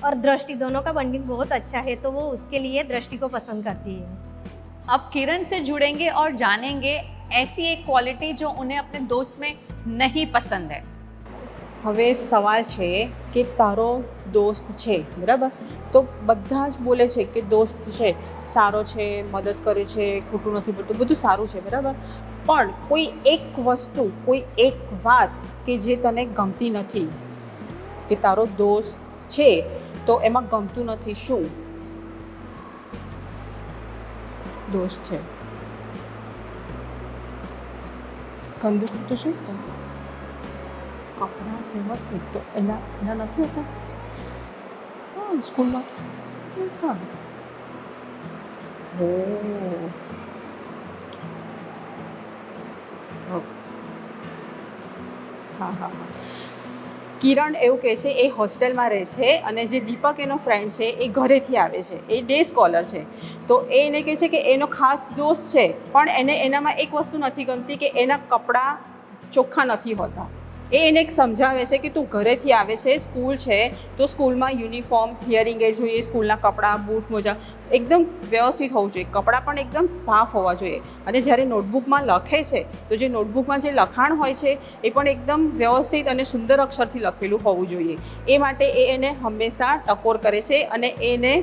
और दृष्टि दोनों का बॉन्डिंग बहुत अच्छा है, तो वो उसके लिए दृष्टि को पसंद करती है। अब किरण से जुड़ेंगे और जानेंगे ऐसी एक क्वालिटी जो उन्हें अपने दोस्त में नहीं पसंद है। હવે સવાલ છે કે તારો દોસ્ત છે, બરાબર, તો બધા જ બોલે છે કે દોસ્ત છે, સારો છે, મદદ કરે છે, ખોટું નથી બોલતું, બધું સારું છે, બરાબર, પણ કોઈ એક વસ્તુ, કોઈ એક વાત કે જે તને ગમતી નથી, કે તારો દોસ્ત છે તો એમાં ગમતું નથી, શું? દોસ્ત છે. ગંદુ તો શું કપડાં વ્યવસ્થિત તો એના નથી હોતા. હા સ્કૂલમાં હા હા. કિરણ એવું કહે છે એ હોસ્ટેલમાં રહે છે અને જે દીપક એનો ફ્રેન્ડ છે એ ઘરેથી આવે છે, એ ડે સ્કોલર છે. તો એ એને કહે છે કે એનો ખાસ દોસ્ત છે પણ એને એનામાં એક વસ્તુ નથી ગમતી કે એના કપડાં ચોખ્ખા નથી હોતા. એ એને એક સમજાવે છે કે તું ઘરેથી આવે છે, સ્કૂલ છે તો સ્કૂલમાં યુનિફોર્મ, હિયરિંગ એડ જોઈએ, સ્કૂલના કપડાં, બૂટ, મોજા એકદમ વ્યવસ્થિત હોવું જોઈએ, કપડાં પણ એકદમ સાફ હોવા જોઈએ. અને જ્યારે નોટબુકમાં લખે છે તો જે નોટબુકમાં જે લખાણ હોય છે એ પણ એકદમ વ્યવસ્થિત અને સુંદર અક્ષરથી લખેલું હોવું જોઈએ. એ માટે એ એને હંમેશા ટકોર કરે છે અને એને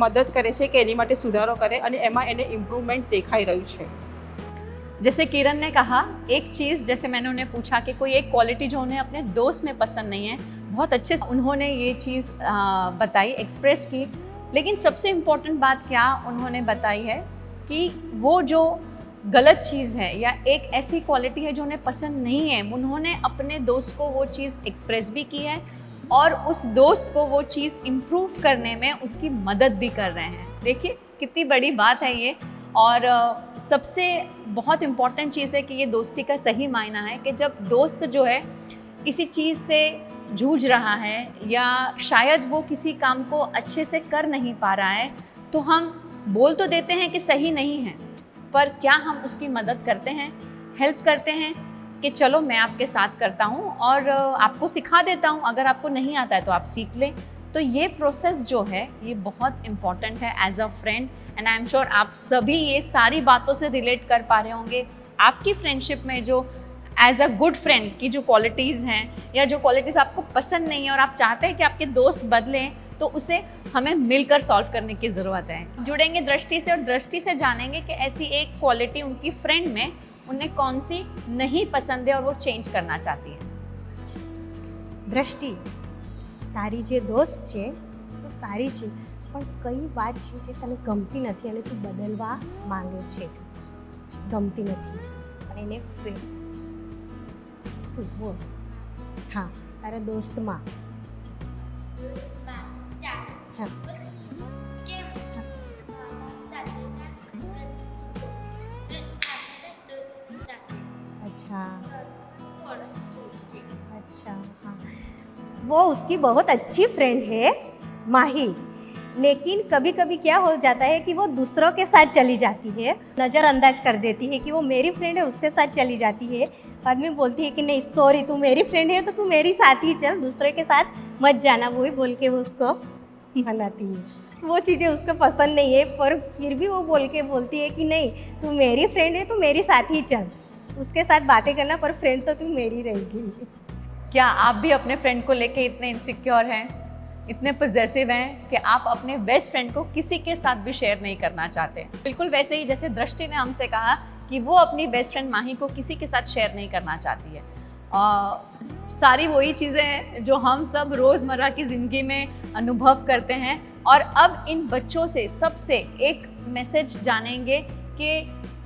મદદ કરે છે કે એની માટે સુધારો કરે અને એમાં એને ઇમ્પ્रूवमेंट देखाई રહ્યું છે. जैसे किरण ने कहा, एक चीज़ जैसे मैंने उन्हें पूछा कि कोई एक क्वालिटी जो उन्हें अपने दोस्त में पसंद नहीं है, बहुत अच्छे से उन्होंने ये चीज़ बताई, एक्सप्रेस की. लेकिन सबसे इम्पोर्टेंट बात क्या उन्होंने बताई है कि वो जो गलत चीज़ है या एक ऐसी क्वालिटी है जो उन्हें पसंद नहीं है, उन्होंने अपने दोस्त को वो चीज़ एक्सप्रेस भी की है और उस दोस्त को वो चीज़ इम्प्रूव करने में उसकी मदद भी कर रहे हैं. देखिए कितनी बड़ी बात है ये. और सबसे बहुत इम्पॉर्टेंट चीज़ है कि ये दोस्ती का सही मायना है कि जब दोस्त जो है किसी चीज़ से जूझ रहा है या शायद वो किसी काम को अच्छे से कर नहीं पा रहा है तो हम बोल तो देते हैं कि सही नहीं है, पर क्या हम उसकी मदद करते हैं, हेल्प करते हैं कि चलो मैं आपके साथ करता हूँ और आपको सिखा देता हूँ, अगर आपको नहीं आता है तो आप सीख लें. तो ये प्रोसेस जो है ये बहुत इम्पॉर्टेंट है as a friend and I am sure आप सभी ये सारी बातों से रिलेट कर पा रहे होंगे. आपकी फ्रेंडशिप में जो एज अ गुड फ्रेंड की जो क्वालिटीज़ हैं या जो क्वालिटीज़ आपको पसंद नहीं है और आप चाहते हैं कि आपके दोस्त बदलें, तो उसे हमें मिलकर सॉल्व करने की ज़रूरत है. जुड़ेंगे दृष्टि से और दृष्टि से जानेंगे कि ऐसी एक क्वालिटी उनकी फ्रेंड में उन्हें कौन सी नहीं पसंद है और वो चेंज करना चाहती है. દ્રષ્ટિ, તારી જે દોસ્ત છે એ સારી છે પણ કઈ વાત છે જે તને ગમતી નથી અને તું બદલવા માંગે છે, ગમતી નથી પણ એને શું બોલ. હા તારા દોસ્તમાં હા अच्छा अच्छा हाँ, वो उसकी बहुत अच्छी फ्रेंड है माही, लेकिन कभी कभी क्या हो जाता है कि वो दूसरों के साथ चली जाती है, नज़रअंदाज कर देती है कि वो मेरी फ्रेंड है उसके साथ चली जाती है. बाद में बोलती है कि नहीं सॉरी तू मेरी फ्रेंड है तो तू मेरी साथ ही चल, दूसरे के साथ मत जाना, वो ही बोल के वो उसको मनाती है. वो चीज़ें उसको पसंद नहीं है पर फिर भी वो बोल के बोलती है कि नहीं तू मेरी फ्रेंड है तो मेरी साथ ही चल, उसके साथ बातें करना पर फ्रेंड तो तू मेरी रहेगी. क्या आप भी अपने फ्रेंड को लेके इतने इनसिक्योर हैं, इतने पॉजेसिव हैं कि आप अपने बेस्ट फ्रेंड को किसी के साथ भी शेयर नहीं करना चाहते? बिल्कुल वैसे ही जैसे दृष्टि ने हमसे कहा कि वो अपनी बेस्ट फ्रेंड माही को किसी के साथ शेयर नहीं करना चाहती है. सारी वही चीज़ें हैं जो हम सब रोज़मर्रा की ज़िंदगी में अनुभव करते हैं. और अब इन बच्चों से सबसे एक मैसेज जानेंगे कि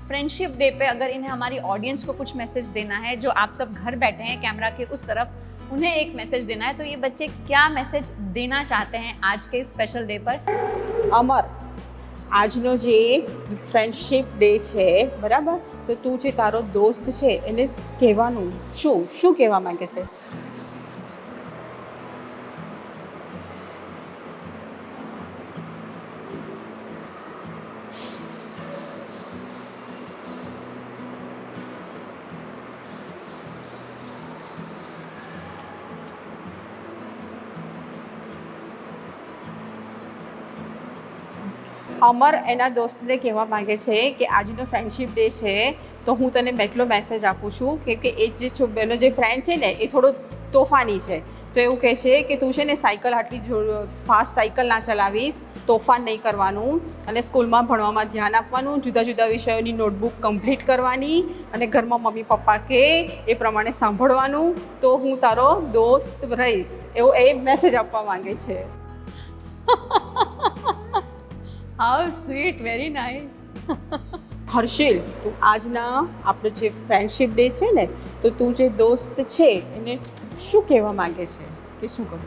फ्रेंडशिप डे पे अगर इन्हें हमारी ऑडियंस को कुछ मैसेज देना है, जो आप सब घर बैठे हैं कैमरा के उस तरफ, उन्हें एक मैसेज देना है, तो ये बच्चे क्या मैसेज देना चाहते हैं आज के स्पेशल डे पर? અમર, આજનો જે ફ્રેન્ડશિપ ડે છે બરાબર, તો તું જે તારો દોસ્ત છે એને કહેવાનું શું કહેવા માંગે છે? અમર એના દોસ્તને કહેવા માંગે છે કે આજનો ફ્રેન્ડશિપ ડે છે તો હું તને એટલો મેસેજ આપું છું કે એ જે બેનો જે ફ્રેન્ડ છે ને એ થોડો તોફાની છે, તો એવું કહે છે કે તું છે ને સાયકલ આટલી ફાસ્ટ સાયકલ ના ચલાવીશ, તોફાન નહીં કરવાનું અને સ્કૂલમાં ભણવામાં ધ્યાન આપવાનું, જુદા જુદા વિષયોની નોટબુક કમ્પ્લીટ કરવાની અને ઘરમાં મમ્મી પપ્પા કહે એ પ્રમાણે સાંભળવાનું, તો હું તારો દોસ્ત રહીશ, એવો એ મેસેજ આપવા માંગે છે. How sweet, very nice. Harshil, તું આજના આપણો જે ફ્રેન્ડશિપ ડે છે ને, તો તું જે દોસ્ત છે એને શું કહેવા માંગે છે કે શું કહું?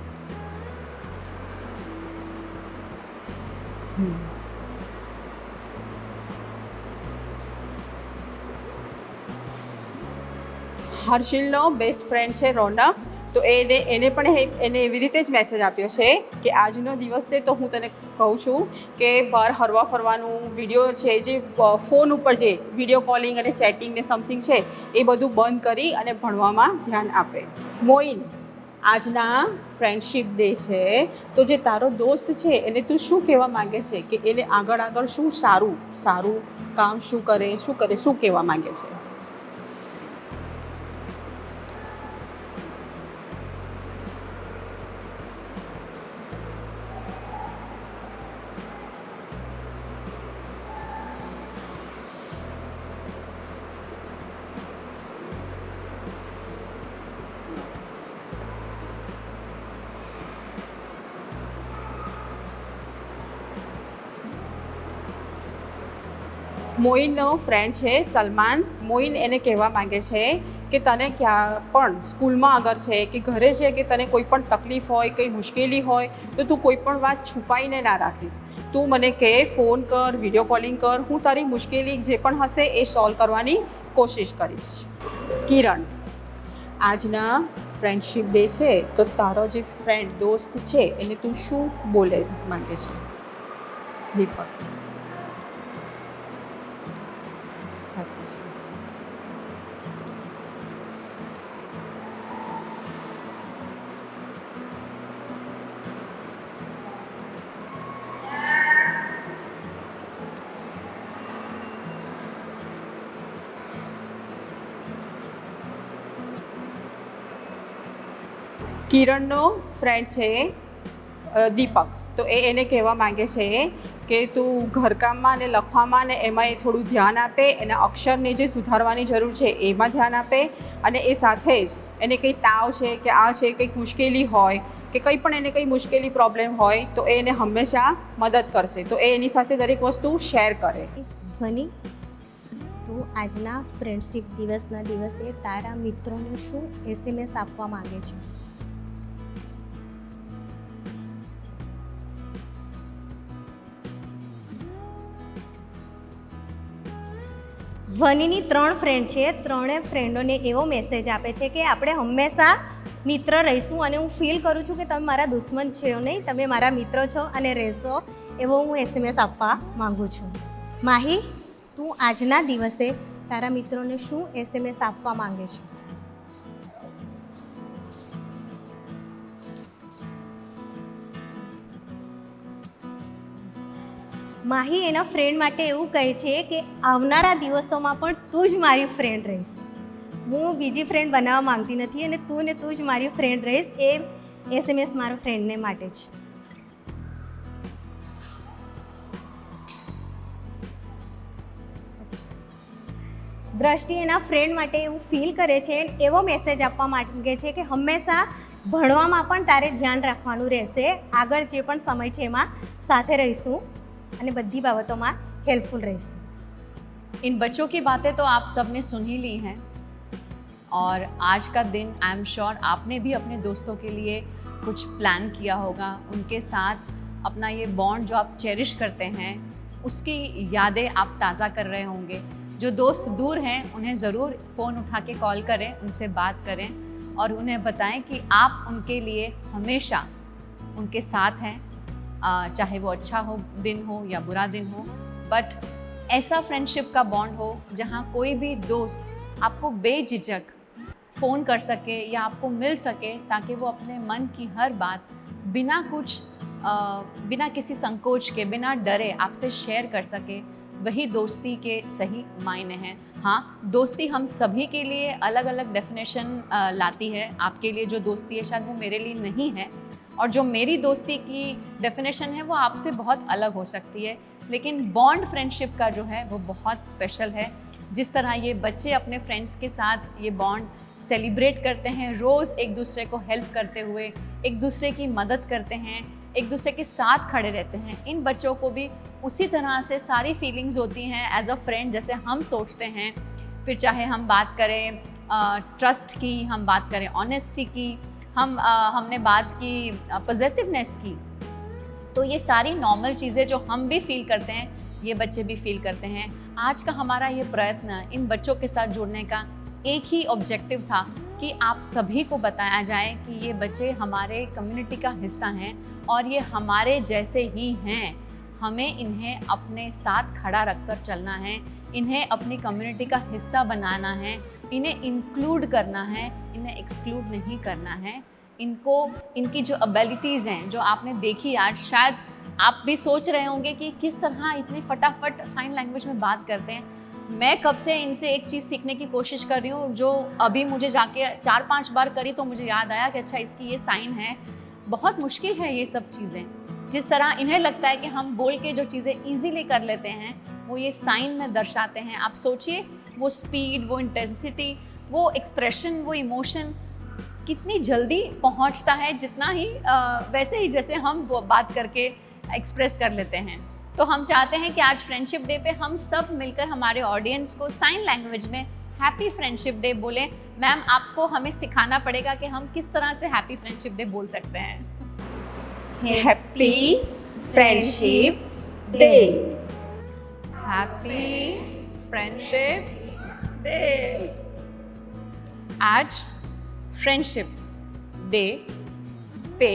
હર્ષિલનો બેસ્ટ ફ્રેન્ડ છે રોનક, તો એને પણ એને એવી રીતે જ મેસેજ આપ્યો છે કે આજનો દિવસ છે તો હું તને કહું છું કે બહાર હરવા ફરવાનું, વિડીયો છે જે ફોન ઉપર જે વિડીયો કોલિંગ અને ચેટિંગ ને સમથિંગ છે એ બધું બંધ કરી અને ભણવામાં ધ્યાન આપે. મોઇન, આજના ફ્રેન્ડશિપ ડે છે તો જે તારો દોસ્ત છે એને તું શું કહેવા માંગે છે કે એને આગળ શું સારું કામ શું કહેવા માંગે છે? મોઇનનો ફ્રેન્ડ છે સલમાન. મોઇન એને કહેવા માંગે છે કે તને ક્યાં પણ સ્કૂલમાં અગર છે કે ઘરે છે કે તને કોઈ પણ તકલીફ હોય, કંઈ મુશ્કેલી હોય તો તું કોઈ પણ વાત છુપાઈને ના રાખીશ. તું મને કહે, ફોન કર, વિડીયો કોલિંગ કર, હું તારી મુશ્કેલી જે પણ હશે એ સોલ્વ કરવાની કોશિશ કરીશ. કિરણ, આજના ફ્રેન્ડશિપ ડે છે તો તારો જે દોસ્ત છે એને તું શું બોલે માંગે છે? દીપક. કિરણનો ફ્રેન્ડ છે દીપક, તો એને કહેવા માંગે છે કે તું ઘરકામમાં ને લખવામાં ને એમાં એ થોડું ધ્યાન આપે, એના અક્ષરને જે સુધારવાની જરૂર છે એમાં ધ્યાન આપે, અને એ સાથે જ એને કંઈ તાવ છે કે આ છે, કંઈક મુશ્કેલી હોય કે કંઈ પણ એને કંઈ મુશ્કેલી પ્રોબ્લેમ હોય તો એ એને હંમેશા મદદ કરશે. તો એ એની સાથે દરેક વસ્તુ શેર કરે. ધ્વનિ, તું આજના ફ્રેન્ડશિપ દિવસના દિવસે તારા મિત્રોને શું SMS આપવા માંગે છે? ધ્વનિની 3 ફ્રેન્ડ છે. 3 ફ્રેન્ડોને એવો મેસેજ આપે છે કે આપણે હંમેશા મિત્ર રહીશું, અને હું ફીલ કરું છું કે તમે મારા દુશ્મન છો નહીં, તમે મારા મિત્ર છો અને રહેશો, એવો હું SMS આપવા માગું છું. માહી, તું આજના દિવસે તારા મિત્રોને શું SMS આપવા માંગે છે? માહી એના ફ્રેન્ડ માટે એવું કહે છે કે આવનારા દિવસોમાં પણ તું જ મારી ફ્રેન્ડ રહીશ. હું બીજી ફ્રેન્ડ બનાવવા માંગતી નથી, અને તું જ મારી ફ્રેન્ડ રહીશ. એ SMS મારા ફ્રેન્ડને માટે છે. દ્રષ્ટિ એના ફ્રેન્ડ માટે એવું ફીલ કરે છે, એવો મેસેજ આપવા માંગે છે કે હંમેશા ભણવામાં પણ તારે ધ્યાન રાખવાનું રહેશે. આગળ જે પણ સમય છે એમાં સાથે રહીશું અને બધી बातों हेल्पफुल रहीશું. इन बच्चों की बातें तो आप सब ने सुन ही ली हैं, और आज का दिन आई एम श्योर आपने भी अपने दोस्तों के लिए कुछ प्लान किया होगा. उनके साथ अपना ये बॉन्ड जो आप चेरिश करते हैं उसकी यादें आप ताज़ा कर रहे होंगे. जो दोस्त दूर हैं उन्हें ज़रूर फ़ोन उठा के कॉल करें, उनसे बात करें और उन्हें बताएं कि आप उनके लिए हमेशा उनके साथ हैं, चाहे वो अच्छा हो दिन हो या बुरा दिन हो. बट ऐसा फ्रेंडशिप का बॉन्ड हो जहाँ कोई भी दोस्त आपको बेझिझक फ़ोन कर सके या आपको मिल सके, ताकि वो अपने मन की हर बात बिना किसी संकोच के, बिना डरे आपसे शेयर कर सके. वही दोस्ती के सही मायने हैं. हाँ, दोस्ती हम सभी के लिए अलग अलग डेफिनेशन लाती है. आपके लिए जो दोस्ती है शायद वो मेरे लिए नहीं है, और जो मेरी दोस्ती की डेफिनेशन है वो आपसे बहुत अलग हो सकती है. लेकिन बॉन्ड फ्रेंडशिप का जो है वो बहुत स्पेशल है. जिस तरह ये बच्चे अपने फ्रेंड्स के साथ ये बॉन्ड सेलिब्रेट करते हैं, रोज़ एक दूसरे को हेल्प करते हुए, एक दूसरे की मदद करते हैं, एक दूसरे के साथ खड़े रहते हैं, इन बच्चों को भी उसी तरह से सारी फीलिंग्स होती हैं एज अ फ्रेंड जैसे हम सोचते हैं। फिर चाहे हम बात करें ट्रस्ट की, हम बात करें ऑनेस्टी की, हमने बात की पॉजेसिवनेस की, तो ये सारी नॉर्मल चीज़ें जो हम भी फील करते हैं ये बच्चे भी फील करते हैं। आज का हमारा ये प्रयत्न इन बच्चों के साथ जुड़ने का एक ही ऑब्जेक्टिव था कि आप सभी को बताया जाए कि ये बच्चे हमारे कम्युनिटी का हिस्सा हैं और ये हमारे जैसे ही हैं। हमें इन्हें अपने साथ खड़ा रखकर चलना है, इन्हें अपनी कम्युनिटी का हिस्सा बनाना है, इन्हें इंक्लूड करना है, इन्हें एक्सक्लूड नहीं करना है। इनकी जो एबिलिटीज़ हैं जो आपने देखी आज, शायद आप भी सोच रहे होंगे कि किस तरह इतनी फटाफट साइन लैंग्वेज में बात करते हैं। मैं कब से इनसे एक चीज़ सीखने की कोशिश कर रही हूँ जो अभी मुझे जाके 4-5 बार करी तो मुझे याद आया कि अच्छा इसकी ये साइन है। बहुत मुश्किल है ये सब चीज़ें। जिस तरह इन्हें लगता है कि हम बोल के जो चीज़ें ईजीली कर लेते हैं वो ये साइन में दर्शाते हैं। आप सोचिए वो स्पीड, वो इंटेंसिटी, वो एक्सप्रेशन, वो इमोशन कितनी जल्दी पहुंचता है, जितना ही वैसे ही जैसे हम वो बात करके एक्सप्रेस कर लेते हैं। तो हम चाहते हैं कि आज फ्रेंडशिप डे पे हम सब मिलकर हमारे ऑडियंस को साइन लैंग्वेज में हैप्पी फ्रेंडशिप डे बोलें। मैम, आपको हमें सिखाना पड़ेगा कि हम किस तरह से हैप्पी फ्रेंडशिप डे बोल सकते हैं। Happy friendship day. Happy friendship day. आज फ्रेंडशिप डे पे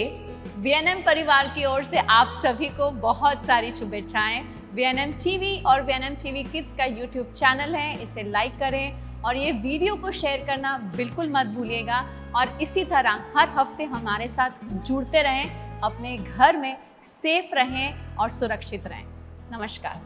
VNM परिवार की ओर से आप सभी को बहुत सारी शुभेच्छाएं। VNM TV और VNM TV किड्स का YouTube चैनल है, इसे लाइक करें और ये वीडियो को शेयर करना बिल्कुल मत भूलिएगा। और इसी तरह हर हफ्ते हमारे साथ जुड़ते रहें, अपने घर में सेफ रहें और सुरक्षित रहें। नमस्कार।